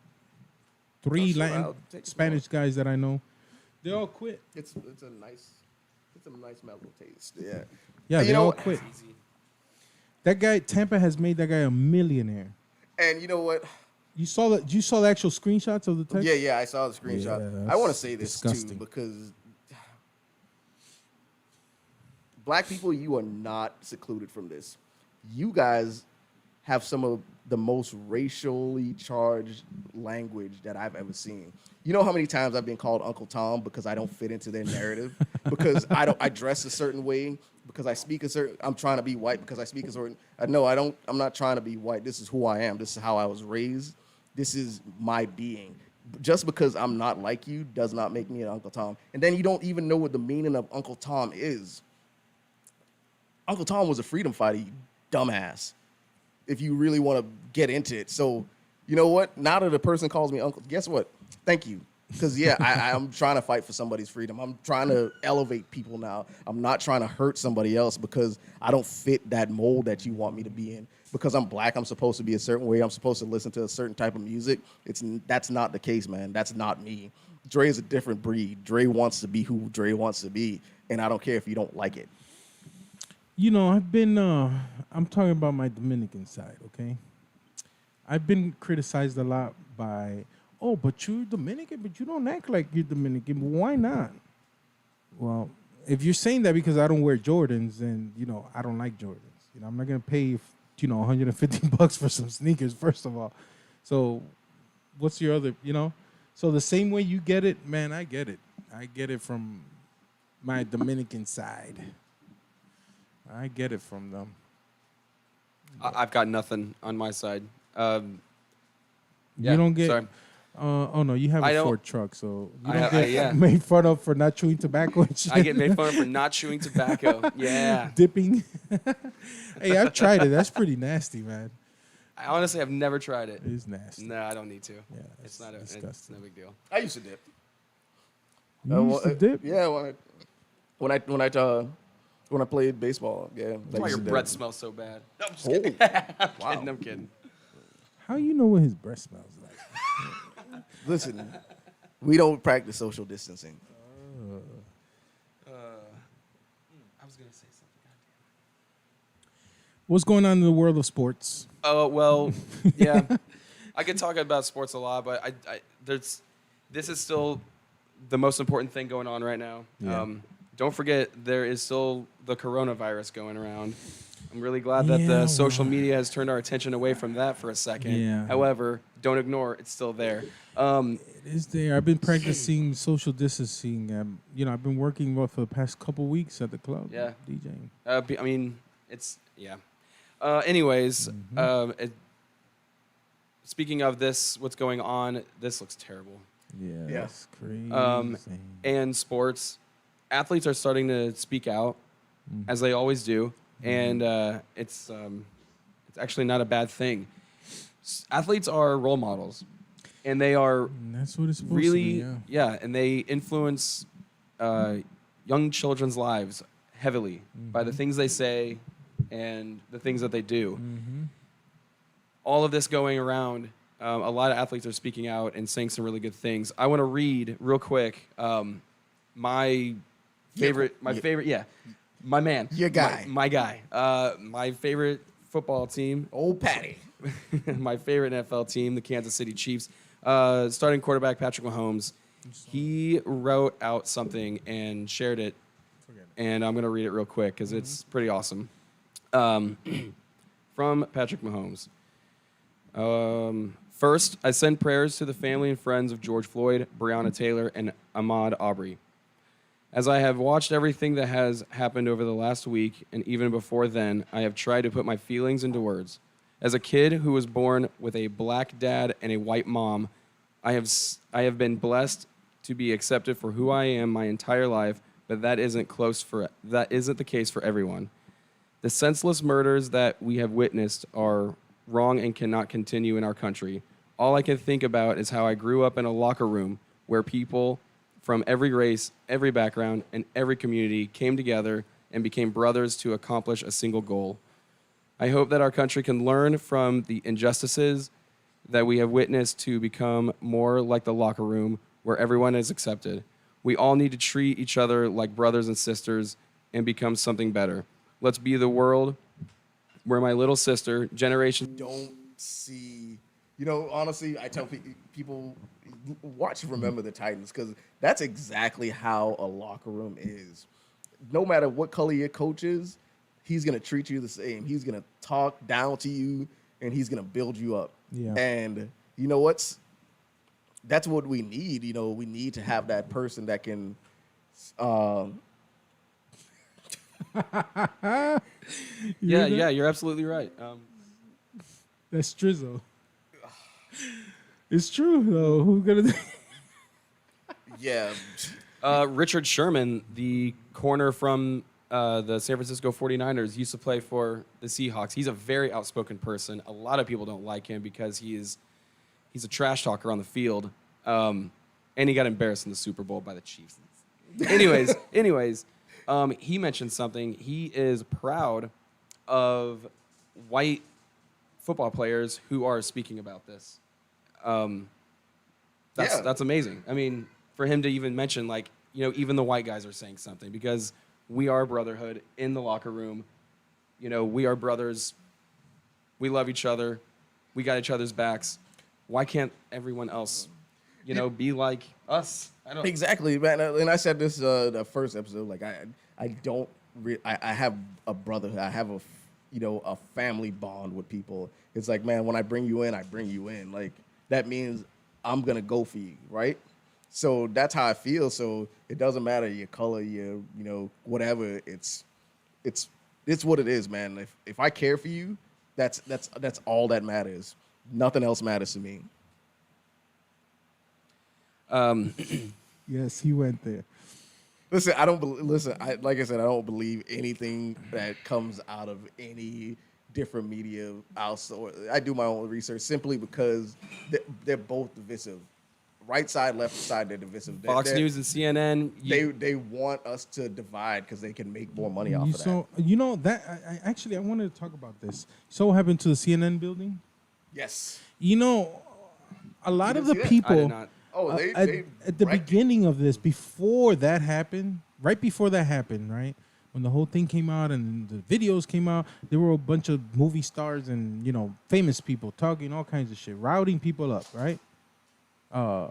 three sure, Latin I'll take the Spanish guys that I know. They all quit. It's a nice mellow taste. Yeah. Yeah, You they know all what? quit. Easy. That guy, Tampa has made that guy a millionaire. And you know what? You saw the actual screenshots of the text? Yeah, I saw the screenshot. Yeah, I want to that's say this disgusting. too, because black people, you are not secluded from this. You guys have some of the most racially charged language that I've ever seen. You know how many times I've been called Uncle Tom because I don't fit into their narrative, because I dress a certain way, because I speak a certain. I'm trying to be white because I speak a certain. No, I don't. I'm not trying to be white. This is who I am. This is how I was raised. This is my being. Just because I'm not like you does not make me an Uncle Tom. And then you don't even know what the meaning of Uncle Tom is. Uncle Tom was a freedom fighter, you dumbass. If you really want to get into it. So, you know what? Now that a person calls me uncle, guess what? Thank you. Because, yeah, I'm trying to fight for somebody's freedom. I'm trying to elevate people now. I'm not trying to hurt somebody else because I don't fit that mold that you want me to be in. Because I'm black, I'm supposed to be a certain way. I'm supposed to listen to a certain type of music. That's not the case, man. That's not me. Dre is a different breed. Dre wants to be who Dre wants to be, and I don't care if you don't like it. You know, I'm talking about my Dominican side, okay? I've been criticized a lot by, oh, but you're Dominican, but you don't act like you're Dominican. Why not? Well, if you're saying that because I don't wear Jordans, then, you know, I don't like Jordans. You know, I'm not going to pay, you know, $150 for some sneakers, first of all. So what's your other, you know? So the same way you get it, man, I get it. I get it from my Dominican side. I get it from them. I've got nothing on my side. You don't get. Sorry. Oh no, you have I a don't- Ford truck, so you I- don't I- get yeah. made fun of for not chewing tobacco and shit. I get made fun of for not chewing tobacco. Yeah. Dipping. Hey, I've tried it. That's pretty nasty, man. I honestly have never tried it. It's nasty. No, I don't need to. Yeah, It's not it's disgusting. no big deal. I used to dip. You used to dip? Yeah, when I played baseball. Yeah. That's why your breath smells so bad. No, I'm just kidding. Wow. I'm kidding. How you know what his breath smells like? Listen, we don't practice social distancing. I was gonna say something. What's going on in the world of sports? Oh well, yeah. I could talk about sports a lot, but this is still the most important thing going on right now. Yeah. Don't forget, there is still the coronavirus going around. I'm really glad that Yeah, the social media has turned our attention away from that for a second. Yeah. However, don't ignore it's still there. It is there. I've been practicing social distancing. You know, I've been working for the past couple weeks at the club. Yeah. DJing. I mean, it's yeah. Anyways, speaking of this, what's going on? This looks terrible. Yeah, Yeah. that's crazy. And sports, athletes are starting to speak out, as they always do, and it's actually not a bad thing. Athletes are role models, and they are And that's what it's supposed really to be, yeah. and they influence young children's lives heavily by the things they say and the things that they do. All of this going around, a lot of athletes are speaking out and saying some really good things. I want to read real quick my favorite, my man, Your guy. my guy, my favorite football team, Old Patty. my favorite NFL team, the Kansas City Chiefs. Starting quarterback Patrick Mahomes, he wrote out something and shared it, and I'm going to read it real quick because it's pretty awesome. From Patrick Mahomes. First, I send prayers to the family and friends of George Floyd, Breonna Taylor, and Ahmaud Arbery. As I have watched everything that has happened over the last week, and even before then, I have tried to put my feelings into words. As a kid who was born with a black dad and a white mom, I have been blessed to be accepted for who I am my entire life, but that isn't the case for everyone. The senseless murders that we have witnessed are wrong and cannot continue in our country. All I can think about is how I grew up in a locker room where people from every race, every background, and every community came together and became brothers to accomplish a single goal. I hope that our country can learn from the injustices that we have witnessed to become more like the locker room where everyone is accepted. We all need to treat each other like brothers and sisters and become something better. Let's be the world where my little sister, generations... Don't see, honestly, I tell people, watch Remember the Titans, because that's exactly how a locker room is. No matter what color your coach is, he's going to treat you the same. He's going to talk down to you, and he's going to build you up. Yeah. And that's what we need. We need to have that person that can Yeah, you're absolutely right. That's Strizzo. It's true though. Who gonna? yeah. Richard Sherman, the corner from the San Francisco 49ers, used to play for the Seahawks. He's a very outspoken person. A lot of people don't like him because he's a trash talker on the field. And he got embarrassed in the Super Bowl by the Chiefs. Anyways, he mentioned something. He is proud of white football players who are speaking about this. That's amazing. I mean, for him to even mention, even the white guys are saying something, because we are a brotherhood in the locker room. We are brothers. We love each other. We got each other's backs. Why can't everyone else, be like us? Exactly, man. And I said this the first episode. I have a brotherhood. I have a family bond with people. It's like, man, when I bring you in, I bring you in. Like, that means I'm gonna go for you, right? So that's how I feel. So it doesn't matter your color, your whatever. It's what it is, man. If I care for you, that's all that matters. Nothing else matters to me. Yes, he went there. Listen, like I said, I don't believe anything that comes out of any different media. I do my own research simply because they're both divisive. Right side, left side, they're divisive. Fox News and CNN. They want us to divide because they can make more money off of that. So I wanted to talk about this. So what happened to the CNN building? Yes. A lot of the see that? people. I did not. Oh, at the beginning of this, before that happened, right, when the whole thing came out and the videos came out, there were a bunch of movie stars and famous people talking all kinds of shit, routing people up, right? And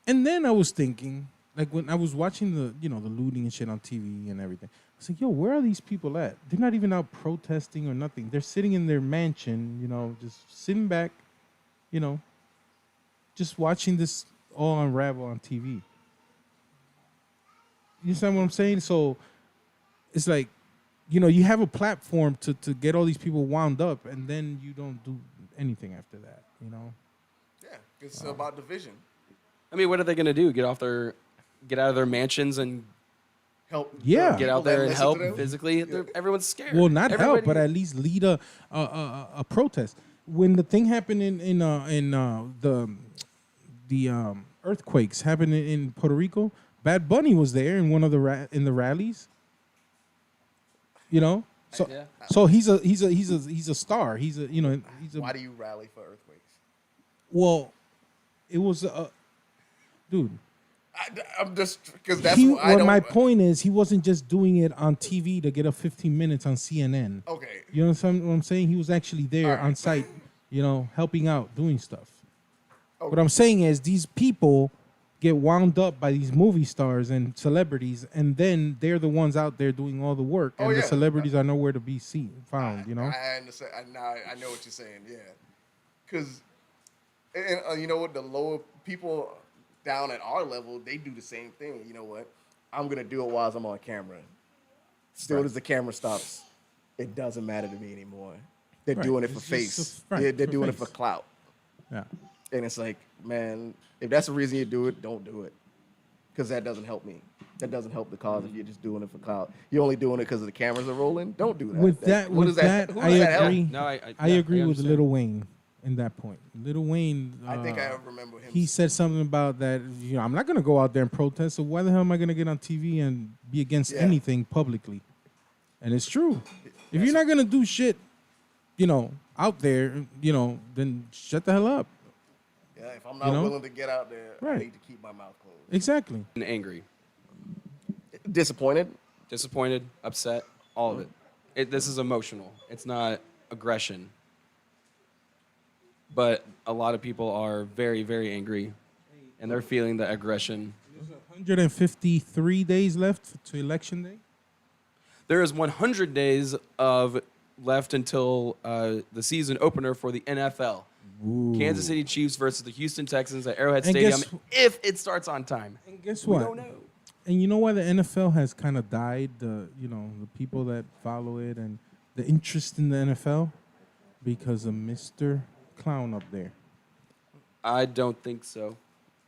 then I was thinking, when I was watching the the looting and shit on TV and everything, I was like, yo, where are these people at? They're not even out protesting or nothing. They're sitting in their mansion, just sitting back, just watching this all unravel on TV. You understand what I'm saying? So it's like, you have a platform to get all these people wound up, and then you don't do anything after that, Yeah, it's about division. I mean, what are they going to do? Get out of their mansions and Help. Yeah. get out there and listen help to them? physically? Everyone's scared. Well, not help, Everybody- but at least lead a protest. When the thing happened in the earthquakes happened in Puerto Rico, Bad Bunny was there in one of the in the rallies. You know, so Yeah. so he's a star. He's a Why do you rally for earthquakes? well, it was dude. I'm just because that's He, what I don't. my point is, he wasn't just doing it on TV to get a 15 minutes on CNN. Okay. You know what I'm saying? He was actually there All right. on site, helping out, doing stuff. Okay. What I'm saying is these people get wound up by these movie stars and celebrities, and then they're the ones out there doing all the work, and Oh, the yeah. celebrities are nowhere to be found, I understand. I know what you're saying. Yeah, because you know what, the lower people down at our level, they do the same thing. You know what? I'm gonna do it while I'm on camera. Still, as the camera stops, it doesn't matter to me anymore. They're Right. doing it for It's face. just a- right, They're for doing it face. for clout. Yeah. And it's like, man, if that's the reason you do it, don't do it. Because that doesn't help me. That doesn't help the cause if you're just doing it for clout. You're only doing it because the cameras are rolling. Don't do that. With that, what does that, who I does that help? agree. No, I yeah, agree with understand. Lil Wayne in that point. Lil Wayne. I think I remember him. He said something about that. I'm not gonna go out there and protest. So why the hell am I gonna get on TV and be against Yeah. anything publicly? And it's true. If you're not gonna do shit, out there, then shut the hell up. Yeah, if I'm not willing to get out there, I Right. need to keep my mouth closed. Exactly. And angry, Disappointed? disappointed, upset, all of it. This is emotional. It's not aggression. But a lot of people are very, very angry, and they're feeling the aggression. There's 153 days left to election day. There is 100 days of left until the season opener for the NFL. Kansas City Chiefs versus the Houston Texans at Arrowhead And Stadium, guess- if it starts on time. And guess We what? don't know. And you know why the NFL has kind of died? The people that follow it and the interest in the NFL because of Mr. Clown up there. I don't think so.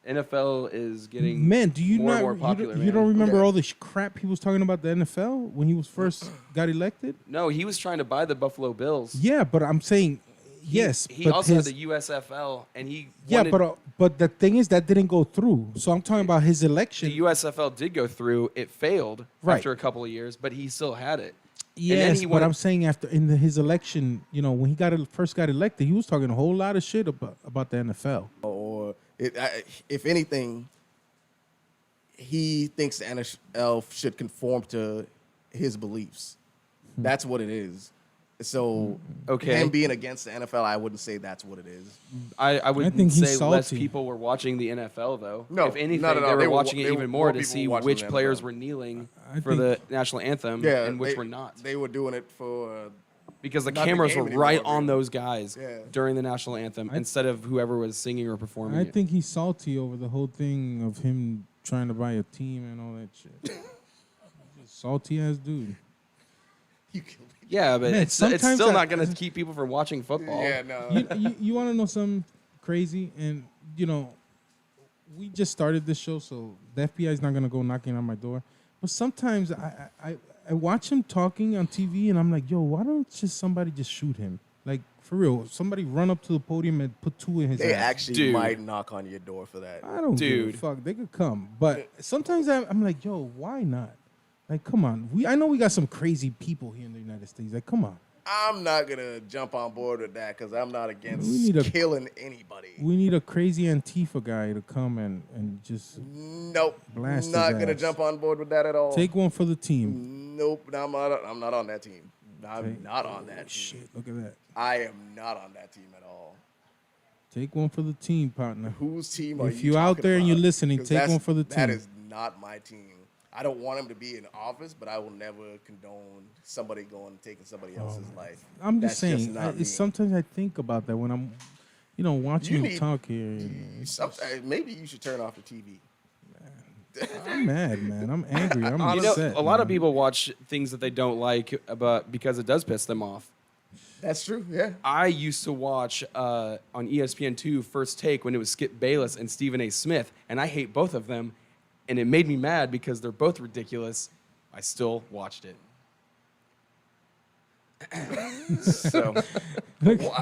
NFL is getting Man, do you more not? and more popular. you don't man. remember Yeah. all the crap he was talking about the NFL when he was first got elected? No, he was trying to buy the Buffalo Bills. Yeah, but I'm saying yes. He but also his, had the USFL, and he yeah, wanted, but the thing is that didn't go through. So I'm talking about his election. the USFL did go through. It failed Right. after a couple of years, but he still had it. Yes, he but wanted- I'm saying after his election, when he first got elected, he was talking a whole lot of shit about the NFL. Or if anything, he thinks the NFL should conform to his beliefs. That's what it is. So, Okay. him being against the NFL, I wouldn't say that's what it is. I would think he's say less salty. people were watching the NFL, though. No, if anything, not at all. they were They were- watching it they were even more more to people see watching which the players NFL. were kneeling I for the think- national anthem Yeah, and which they- were not. They were doing it for. Because the not the cameras game were anymore, right really. on those guys Yeah. during the national anthem instead of whoever was singing or performing I it. think he's salty over the whole thing of him trying to buy a team and all that shit. Salty ass dude. You killed me. Yeah, but Man, it's sometimes still I- not going to keep people from watching football. Yeah, no. You want to know something crazy? And we just started this show, so the FBI is not gonna go knocking on my door. But sometimes I watch him talking on TV, and I'm like, yo, why don't somebody just shoot him? Like for real, somebody run up to the podium and put two in his They ass. actually Dude. might knock on your door for that. I don't give Dude. a fuck. They could come, but sometimes I'm like, yo, why not? Like, come on. I know we got some crazy people here in the United States. Like, come on. I'm not gonna jump on board with that because I'm not against We need a- killing anybody. We need a crazy Antifa guy to come and just Nope. Blast his not gonna ass. jump on board with that at all. take one for the team. Nope. I'm not on that team. I'm not on that team. Shit, look at that. I am not on that team at all. Take one for the team, partner. Whose team are If you you're out talking there and you're about? listening, 'Cause take that's- one for the That team. is not my team. I don't want him to be in office, but I will never condone somebody going and taking somebody else's life. I'm just That's saying. not me. Sometimes I think about that when I'm, watching You him need- talk here. Maybe you should turn off the TV. I'm mad, man. I'm angry. I'm You know, upset. a lot of man. people watch things that they don't like because it does piss them off. That's true. Yeah. I used to watch on ESPN2 First Take when it was Skip Bayless and Stephen A. Smith, and I hate both of them, and it made me mad because they're both ridiculous. I still watched it. So,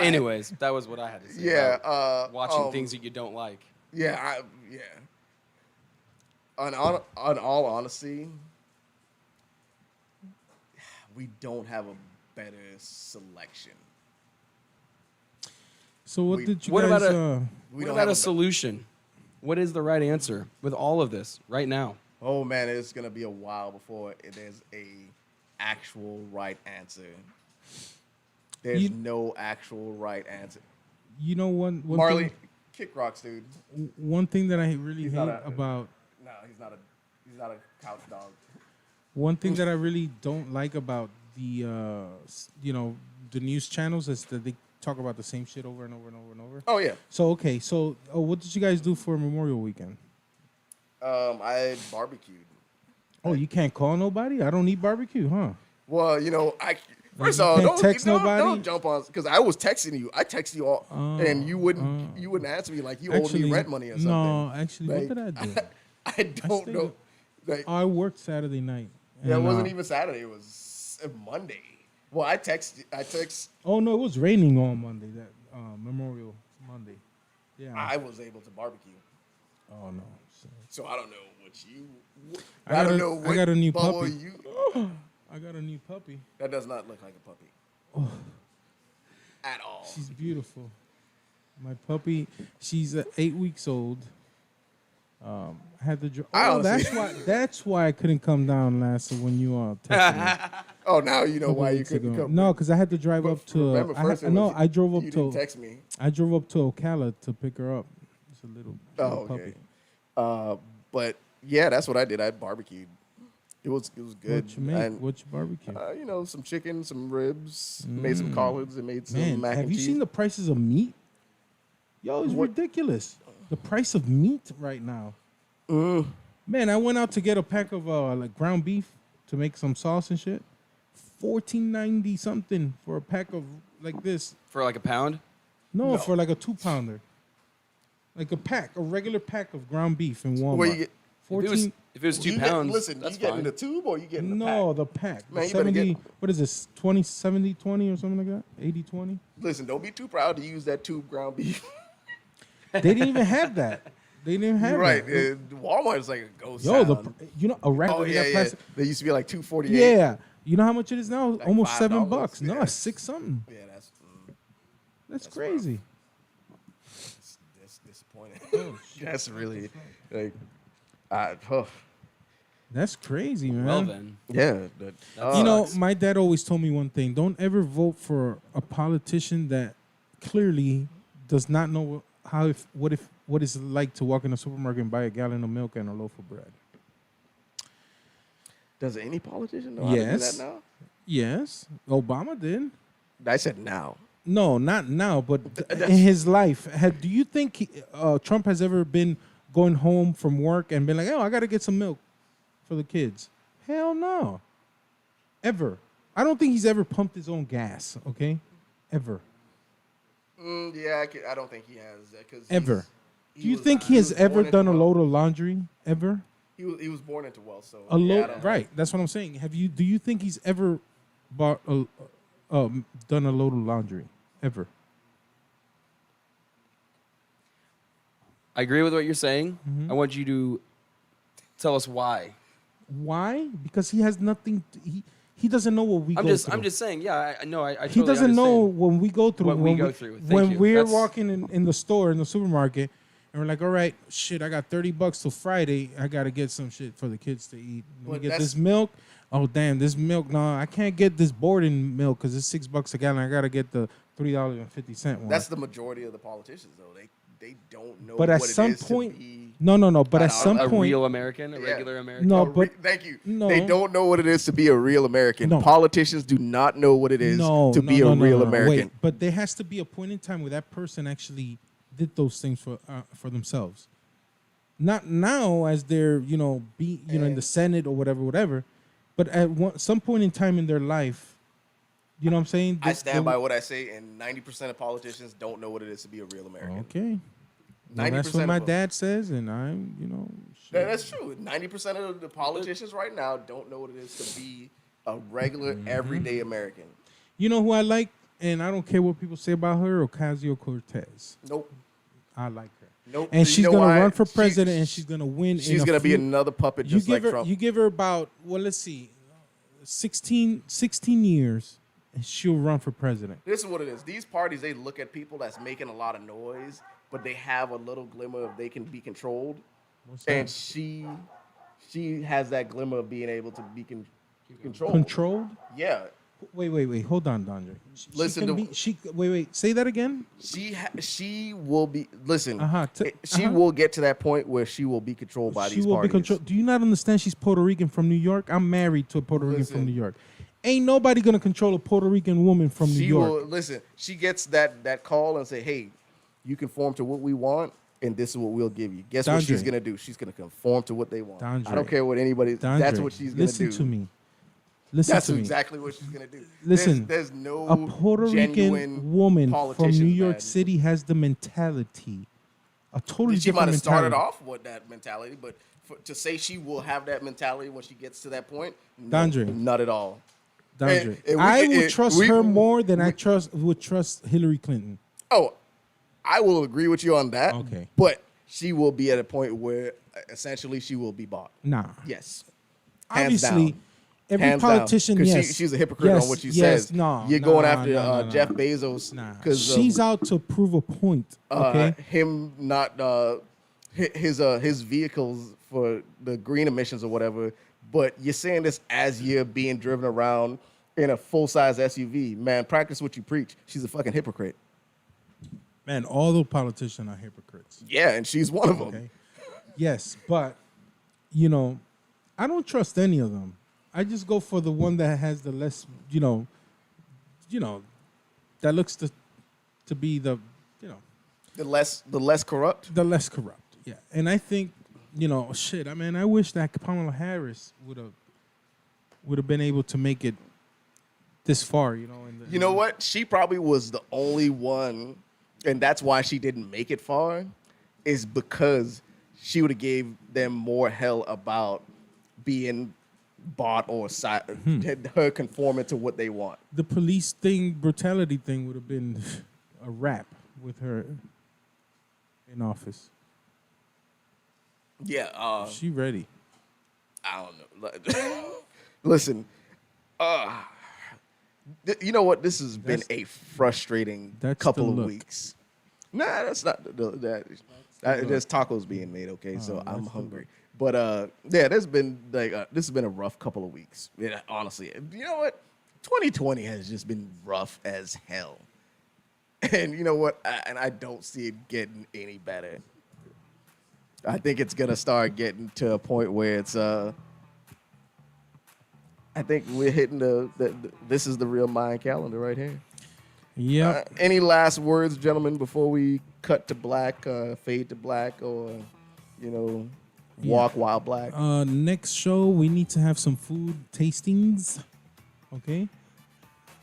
anyways, that was what I had to say. Yeah. about watching things that you don't like. Yeah. Yeah. On all honesty, we don't have a better selection. So what did you What guys? about a- We What don't about have a solution? What is the right answer with all of this right now? Oh man, it's gonna be a while before there's a actual right answer. There's You- no actual right answer. you know one Marley, thing, kick rocks, dude. one thing that I really He's hate not a- about No, he's not a couch dog. one thing that I really don't like about the the news channels is that they talk about the same shit over and over and over and over. Oh yeah. So what did you guys do for Memorial Weekend? I barbecued. Oh, you can't call nobody? I don't eat barbecue, huh? Well, first you of all, can't don't text don't, nobody? don't jump on because I was texting you. I texted you all, and you wouldn't answer me like you owed me rent money or something. No, actually, Like, what did I do? I don't stayed know. up- Like, I worked Saturday night. yeah, it and, wasn't even Saturday. It was Monday. Well, I text. Oh no, it was raining on Monday. That Memorial Monday. Yeah. I was able to barbecue. Oh no. So I don't know what you. I got don't a- know I what got a new bubble puppy. You, I got a new puppy. that does not look like a puppy. At all. She's beautiful. My puppy. She's 8 weeks old. I had to. I Oh, honestly- that's why I couldn't come down last when you texted me. Oh, now you know couple why you weeks couldn't ago. come. No, because I had to drive But up to. remember, first it was- I drove up you to. didn't text me. I drove up to Ocala to pick her up. It's a little Oh, puppy. okay. But yeah, that's what I did. I barbecued. It was good. What you make? And, What you barbecue? some chicken, some ribs, made some collards, and made some Man, mac have and you cheese. seen the prices of meat? Yo, it's ridiculous. The price of meat right now. Man, I went out to get a pack of like ground beef to make some sauce and shit. $14.90 something for a pack of like this. For like a pound? No, for like a 2-pounder. Like a regular pack of ground beef in Walmart. Where you get? If it was 2 You pounds, listen, that's you getting fine. the tube or you getting the No, pack? the pack. Man, The you better 70, get- what is this? 20, 70, 20 or something like that? 80, 20? Listen, don't be too proud to use that tube ground beef. They didn't even have that. They didn't have You're right. that. Walmart is like a ghost Yo, town. a rack Oh of yeah, that yeah. plastic. They used to be like $2.48. Yeah. You know how much it is now? Like Almost $5. $7. No, Yeah. it's 6 something. Yeah, That's crazy. that's disappointing. Oh, That's really like, That's crazy, man. Well then. yeah. You know, my dad always told me one thing: don't ever vote for a politician that clearly does not know what it's like to walk in a supermarket and buy a gallon of milk and a loaf of bread. Does any politician know how to do Yes. that now? Yes, Obama did. I said now. No, not now, but That's- in his life. Do you think Trump has ever been going home from work and been like, "Oh, I got to get some milk for the kids"? Hell no. Ever. I don't think he's ever pumped his own gas. Okay, ever. Yeah, I don't think he has that. Ever. Do you think he has ever done a load of laundry? Ever? He was born into wealth, so A yeah, I load, don't- right? That's what I'm saying. Do you think he's ever bought done a load of laundry? Ever? I agree with what you're saying. Mm-hmm. I want you to tell us why. Why? Because he has nothing. He doesn't know what we go through. I'm just saying. Yeah, I know. I He totally doesn't know understand. when we go through What we go through. Thank when you. we're That's- walking in the store in the supermarket and we're like, all right, shit, I got $30 till Friday. I gotta get some shit for the kids to eat. Let me But get that's- this milk. Oh damn, this milk. No, I can't get this boarding milk because it's $6 a gallon. I gotta get the $3.50 one. That's the majority of the politicians, though. They don't know. But at what it some is to point, be no. But at some A point, real American, a Yeah. regular American. No, a but thank you. no. They don't know what it is to be a real American. No. Politicians do not know what it is to be a real American. Wait, but there has to be a point in time where that person actually did those things for themselves. Not now, as they're in the Senate or whatever. But at some point in time in their life, You know what I'm saying? I stand by what I say, and 90% of politicians don't know what it is to be a real American. Okay. Well, 90% that's what of my them. dad says, and I'm, shit. That's true. 90% of the politicians right now don't know what it is to be a regular, Mm-hmm. everyday American. You know who I like, and I don't care what people say about her, Ocasio-Cortez. Nope. I like her. Nope. And You she's know going to why? run for president, and she's going to win. She's going to be another puppet just like Trump. You give her about, let's see, 16 years, and she'll run for president. This is what it is. These parties, they look at people that's making a lot of noise, but they have a little glimmer of they can be controlled. What's And that? she has that glimmer of being able to be controlled. Controlled? Yeah. Wait. Hold on, Dondre. Listen to- Wait. Say that again. She will be. Listen. She uh-huh. will get to that point where she will be controlled by She these will parties. be controlled. Do you not understand? She's Puerto Rican from New York. I'm married to a Puerto Rican from Listen. New York. Ain't nobody gonna control a Puerto Rican woman from New She York. will listen. She gets that call and say, "Hey, you conform to what we want, and this is what we'll give you." Guess what she's Dondre. gonna do? She's gonna conform to what they want. Dondre. I don't care what anybody. That's Dondre, what she's gonna listen do. to me. Listen That's to me. exactly what she's gonna do. Listen, there's no A Puerto genuine Rican woman from politician, New York man. City has the mentality, a totally She might different have started mentality. off with that mentality, but to say she will have that mentality when she gets to that point, Dondre. not at all. Dondre, and we- I would and trust we- her more than I would trust Hillary Clinton. Oh, I will agree with you on that. Okay. But she will be at a point where essentially she will be bought. Nah, Yes. Hands obviously, down. every Hands down. politician, 'Cause yes, she's a hypocrite yes, on what she yes, says. No, You're no, going no, after no, no, Jeff no. Bezos Nah, because she's out to prove a point. Okay, him not his vehicles for the green emissions or whatever. But you're saying this as you're being driven around in a full-size SUV. Man, practice what you preach. She's a fucking hypocrite. man, all the politicians are hypocrites. Yeah, and she's one of them. Okay, yes, but I don't trust any of them. I just go for the one that has the less, that looks to be the The less corrupt. the less corrupt. Yeah, and I think shit. I mean, I wish that Kamala Harris would have been able to make it this far. You know what? She probably was the only one, and that's why she didn't make it far, is because she would have gave them more hell about being bought or her conforming to what they want. The police thing, brutality thing would have been a wrap with her in office. Yeah, She ready. I don't know. Listen, you know what? This has been a frustrating that's couple the of look. weeks. Nah, that's not that. There's tacos being made. Okay, so I'm that's the hungry. But yeah, this has been a rough couple of weeks. Yeah, honestly, you know what? 2020 has just been rough as hell. And you know what? I don't see it getting any better. I think it's gonna start getting to a point where it's I think we're hitting this is the real Mayan calendar right here. Yeah. Any last words, gentlemen, before we cut to black, fade to black, or walk while black? Next show we need to have some food tastings. Okay.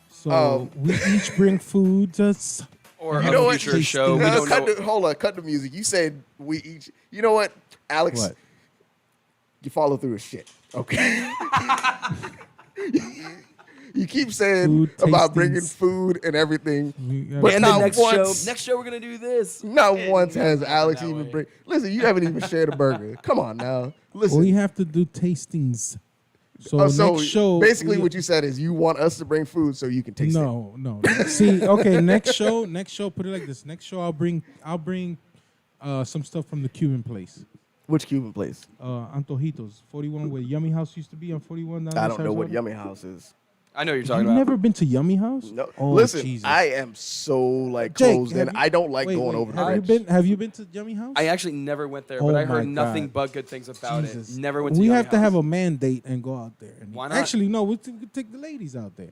So we each bring food. Just Or You a know what? future show. We don't know. Hold on, cut the music. You said we each. You know what, Alex? What? You follow through with shit. Okay. You keep saying Food about bringing tastings. food and everything, gotta- but And not the next once. show. Next show we're gonna do this. Not once has not Alex that even way. bring. Listen, you haven't even shared a burger. Come on now. Listen. we have to do tastings. So So next show. basically, what you said is you want us to bring food so you can taste it. No. See, okay, next show. Put it like this. Next show, I'll bring some stuff from the Cuban place. Which Cuban place? Antojitos, 41, where Yummy House used to be on 41. down I in don't know what Sarasota. Yummy House is. I know what you're You've talking about. never been to Yummy House? No. Oh, Listen, Jesus. I am so Jake, closed in. have you- I don't like wait, going wait, over the have you bridge. Have you been to Yummy House? I actually never went there, Oh but I my heard nothing God. but good things about Jesus. it. Never went to We Yummy have to have House. a mandate and go out there. And Why not? Actually, no, we could take the ladies out there.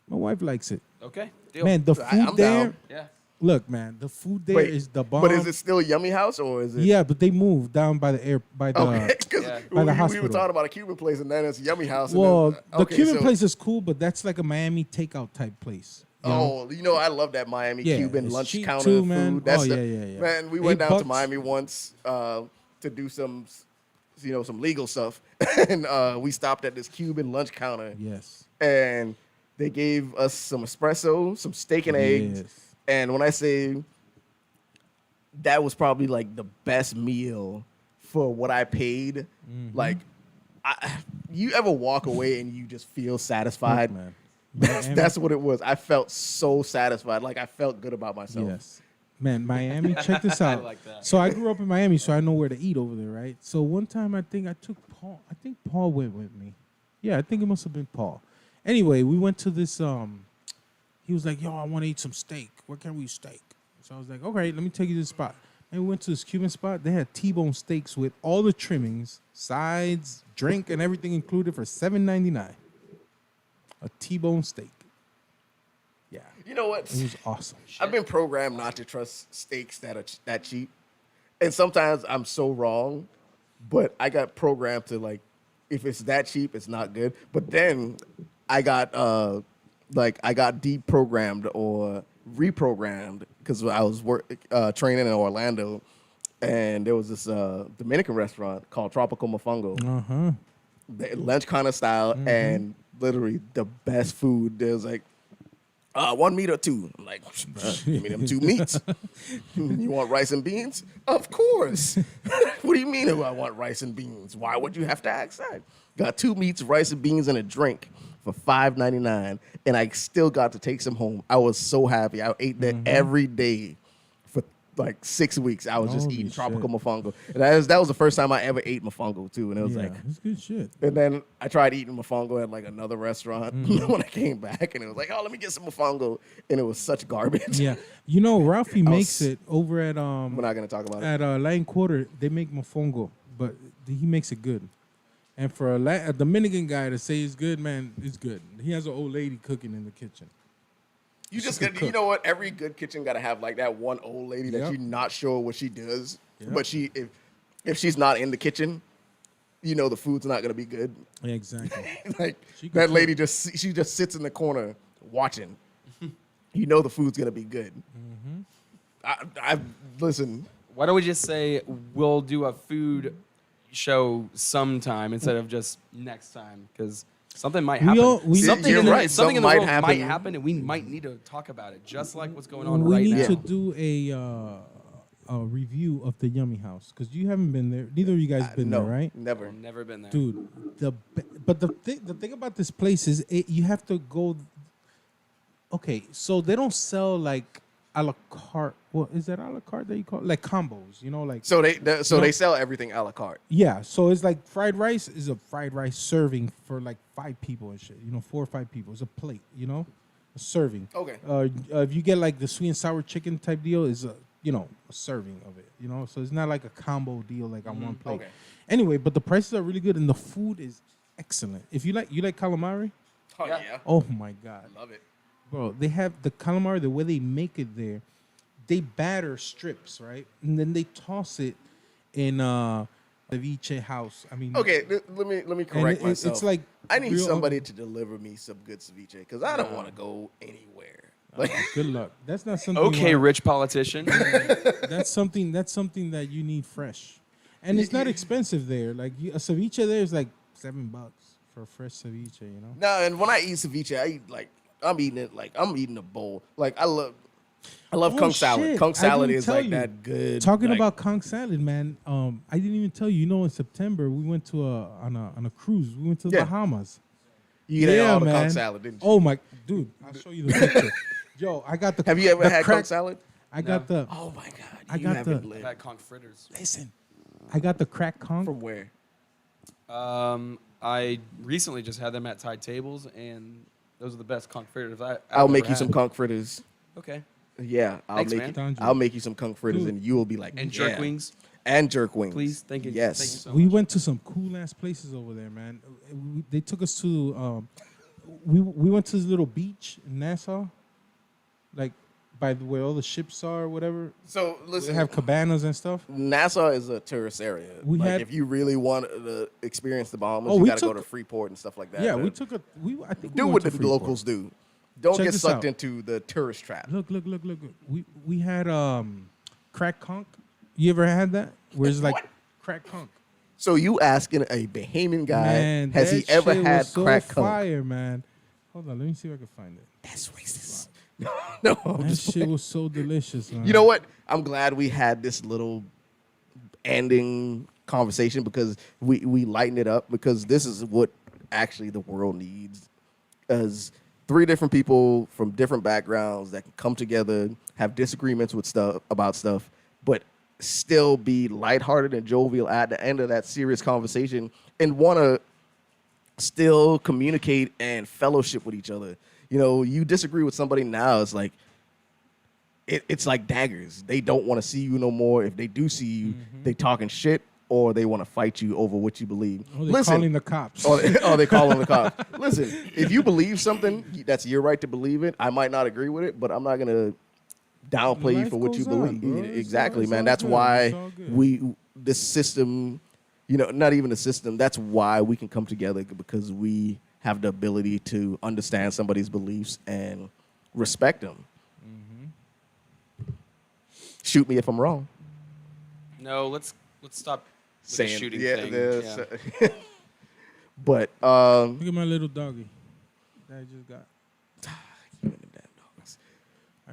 My wife likes it. Okay, deal. Man, the I- food I'm there. down. Yeah. Look, man, the food there is the bomb. But is it still Yummy House or is it? Yeah, but they moved down by the air by the. Okay, because Yeah. By the we were hospital. talking about a Cuban place and then it's Yummy House. And Well, then, the Cuban place is cool, but that's like a Miami takeout type place. You know? Oh, you know, I love that Miami Yeah, Cuban it's lunch cheap counter too, food. man. That's Oh, the, yeah. Man, we went down to $8. Miami once to do some legal stuff, and we stopped at this Cuban lunch counter, Yes. and they gave us some espresso, some steak and eggs, Yes. and when I say that was probably like the best meal for what I paid, like, you ever walk away and you just feel satisfied? Look, man. That's what it was. I felt so satisfied. Like I felt good about myself. Yes. Man, Miami, check this out. like that. So I grew up in Miami, so I know where to eat over there, right? So one time I think I took Paul. I think Paul went with me. Yeah, I think it must have been Paul. Anyway, we went to this he was like, yo, I want to eat some steak. Where can we eat steak? So I was like, okay, let me take you to this spot. And we went to this Cuban spot. They had T-bone steaks with all the trimmings, sides, drink, and everything included for $7.99. A T-bone steak. Yeah. You know what? It was awesome. I've been programmed not to trust steaks that are that cheap, and sometimes I'm so wrong. But I got programmed to like, if it's that cheap, it's not good. But then I got I got deprogrammed or reprogrammed because I was training in Orlando, and there was this Dominican restaurant called Tropical Mofongo. Uh-huh. Lunch kind of style, and literally the best food. There's like 1 meat or 2. I'm like, give me them 2 meats. You want rice and beans? Of course. What do you mean I want rice and beans? Why would you have to ask that? Got 2 meats, rice and beans, and a drink for $5.99, and I still got to take some home. I was so happy. I ate there every day for like 6 weeks. I was just Holy eating shit. tropical mofongo. And that was the first time I ever ate mofongo too, and it was Yeah, like. it's good shit. And then I tried eating mofongo at like another restaurant when I came back, and it was like, oh, let me get some mofongo, and it was such garbage. Yeah, you know Ralphie I makes was- it over at We're not gonna talk about it. at Latin Quarter. They make mofongo, but he makes it good. And for a Dominican guy to say it's good, man, it's good. He has an old lady cooking in the kitchen. You just good got, you cook. know what? Every good kitchen gotta have like that one old lady that Yep. you're not sure what she does, Yep. but if she's not in the kitchen, you know the food's not gonna be good. Yeah, exactly. Like She can that cook. lady she just sits in the corner watching. You know the food's gonna be good. I listen. Why don't we just say we'll do a food show sometime instead of just next time? Because something might happen. Something You're in the, right. something in Something the might world might happen. happen, and we might need to talk about it, just like what's going on we right need now. to do a review of the Yummy House because you haven't been there. Neither of you guys been no, there, right? never. I've never been there. Dude, but the thing about this place is you have to go. Okay, so they don't sell like a la carte. What is that a la carte that you call it? Like combos? You know, like So they sell everything a la carte. yeah. So it's like fried rice is a fried rice serving for like 5 people and shit. You know, 4 or 5 people. It's a plate. You know, a serving. Okay. If you get like the sweet and sour chicken type deal, is a serving of it. You know, so it's not like a combo deal like on one plate. Okay. Anyway, but the prices are really good and the food is excellent. If you like calamari, Oh Yeah. yeah. oh my god, Love it. bro, they have the calamari. The way they make it there, they batter strips, right, and then they toss it in ceviche house. I mean, Okay, let me correct myself. It's like I need real- somebody to deliver me some good ceviche because I don't want to go anywhere. Like, Good luck. That's not something. Okay, rich politician. That's something that you need fresh, and it's not expensive there. Like a ceviche there is like $7 for a fresh ceviche. You know. no, and when I eat ceviche, I eat like I'm eating a bowl. Like I love conch salad. shit. Conch I salad didn't is tell like you. that good. Talking like, about conch salad, man. I didn't even tell you. You know, in September we went to on a cruise. We went to the Yeah. Bahamas. you ate all the conch salad, didn't you? Oh my, dude! I'll show you the picture. Yo, I got the. Have you ever the had crack, conch salad? I got the. Oh my god, I you got haven't the- lived. I've had conch fritters. Listen, I got the crack conch. From where? I recently just had them at Tide Tables, and those are the best conch fritters I'll I've make ever you some had. conch fritters. Okay. Yeah, Thanks, man. I'll make you some conch fritters, Dude. and you will be like, And yeah. jerk wings, and jerk wings. please. Thank you. Yes. Thank you so We much. went to some cool ass places over there, man. They took us to we went to this little beach in Nassau, like by the way all the ships are, or whatever. So They listen, have cabanas and stuff. Nassau is a tourist area. We had- if you really want to experience the Bahamas, Oh, you we got to go took- to Freeport and stuff like that. Yeah, man. we took a. I think do we what went to the Freeport. locals do. Don't Check get this sucked out. into the tourist trap. Look. We had crack conch. You ever had that? Where it's like crack conch. So you asking a Bahamian guy, Man, has he that ever shit had was so crack conch? fire, man. Hold on, let me see if I can find it. That's racist. No, I'm That just shit playing. was so delicious, man. You know what? I'm glad we had this little ending conversation because we lighten it up, because this is what actually the world needs. As three different people from different backgrounds that can come together, have disagreements with about stuff, but still be lighthearted and jovial at the end of that serious conversation and want to still communicate and fellowship with each other. You know, you disagree with somebody now, it's like it's like daggers. They don't want to see you no more. If they do see you, they talking shit or they want to fight you over what you believe. Oh, they're calling the cops. They calling the cops. Listen, if you believe something, that's your right to believe it. I might not agree with it, but I'm not gonna downplay you Life for what you goes on, believe. bro. Exactly, It's man. all That's good. why It's all good. this system, not even the system. That's why we can come together, because we have the ability to understand somebody's beliefs and respect them. Shoot me if I'm wrong. No, let's stop with the Saying shooting yeah, thing. yeah. But Look at my little doggy that I just got.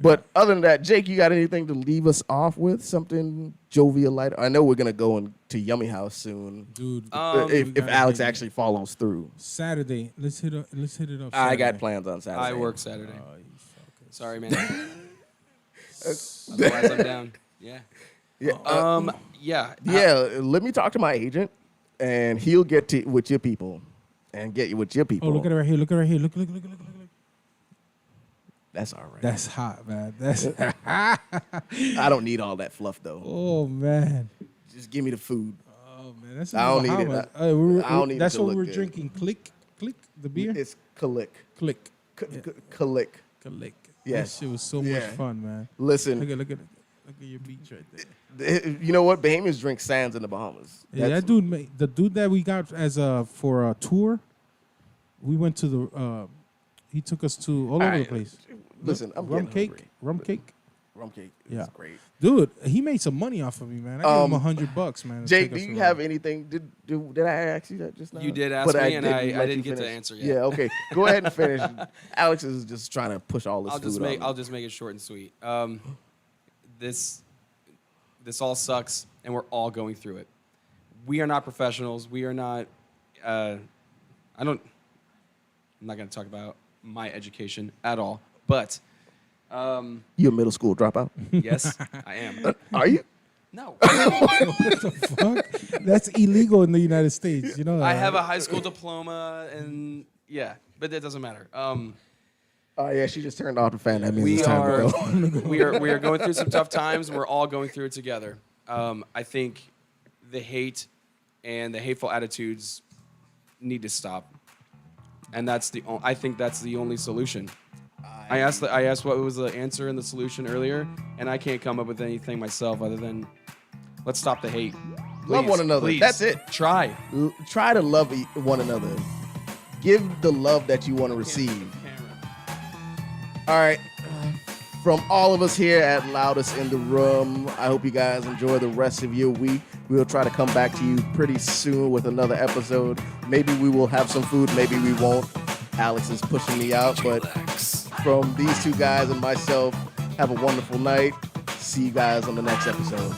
But other than that, Jake, you got anything to leave us off with? Something jovial, light? I know we're gonna go into Yummy House soon. Dude, if we gotta Alex get it. actually follows through, Saturday, let's hit it up. I got Saturday. plans on Saturday. I work Saturday. Oh, you fucker. Sorry, man. Otherwise, I'm down. Yeah. Yeah, Yeah. yeah. Let me talk to my agent, and he'll get to with your people, and get you with your people. Oh, look at it right here. Look at it right here. Look. That's all right. That's hot, man. That's I don't need all that fluff though. oh man. Just give me the food. Oh man, that's I don't need it. Bahamas. I don't need it That's to what look we were good. drinking. Click, the beer. It's Kalik. Click, Kalik. Click. Yes. That shit was so much Yeah. fun, man. Listen, Look at your beach right there. you know what? Bahamians drink sands in the Bahamas. Yeah, that dude, the dude that we got as for a tour, we went to the. He took us to all over the right. place. Listen, I'm rum getting cake, hungry. rum cake. Rum cake Yeah. is great. Dude, he made some money off of me, man. I gave him $100, man. to Jake, take do us you around. have anything? Did I ask you that just now? You did ask But me, and I let didn't you get to finish. answer yet. Yeah, okay. Go ahead and finish. Alex is just trying to push all this I'll food just on make me. I'll just make it short and sweet. This all sucks, and we're all going through it. We are not professionals. We are not. I'm not going to talk about my education at all, but You a middle school dropout? yes, I am. Are you? No, Fuck? That's illegal in the United States. You know that, I have a right? high school diploma, and yeah, but that doesn't matter. Oh yeah, she just turned off the fan. That means We it's time are, to go. we are going through some tough times, and we're all going through it together. I think the hate and the hateful attitudes need to stop, and I think that's the only solution. I asked what was the answer and the solution earlier, and I can't come up with anything myself other than let's stop the hate. Love Please, one another. please. That's it. Try. Try to love one another. Give the love that you want to receive. All right. From all of us here at Loudest in the Room, I hope you guys enjoy the rest of your week. We'll try to come back to you pretty soon with another episode. Maybe we will have some food, maybe we won't. Alex is pushing me out, but from these two guys and myself, have a wonderful night. See you guys on the next episode.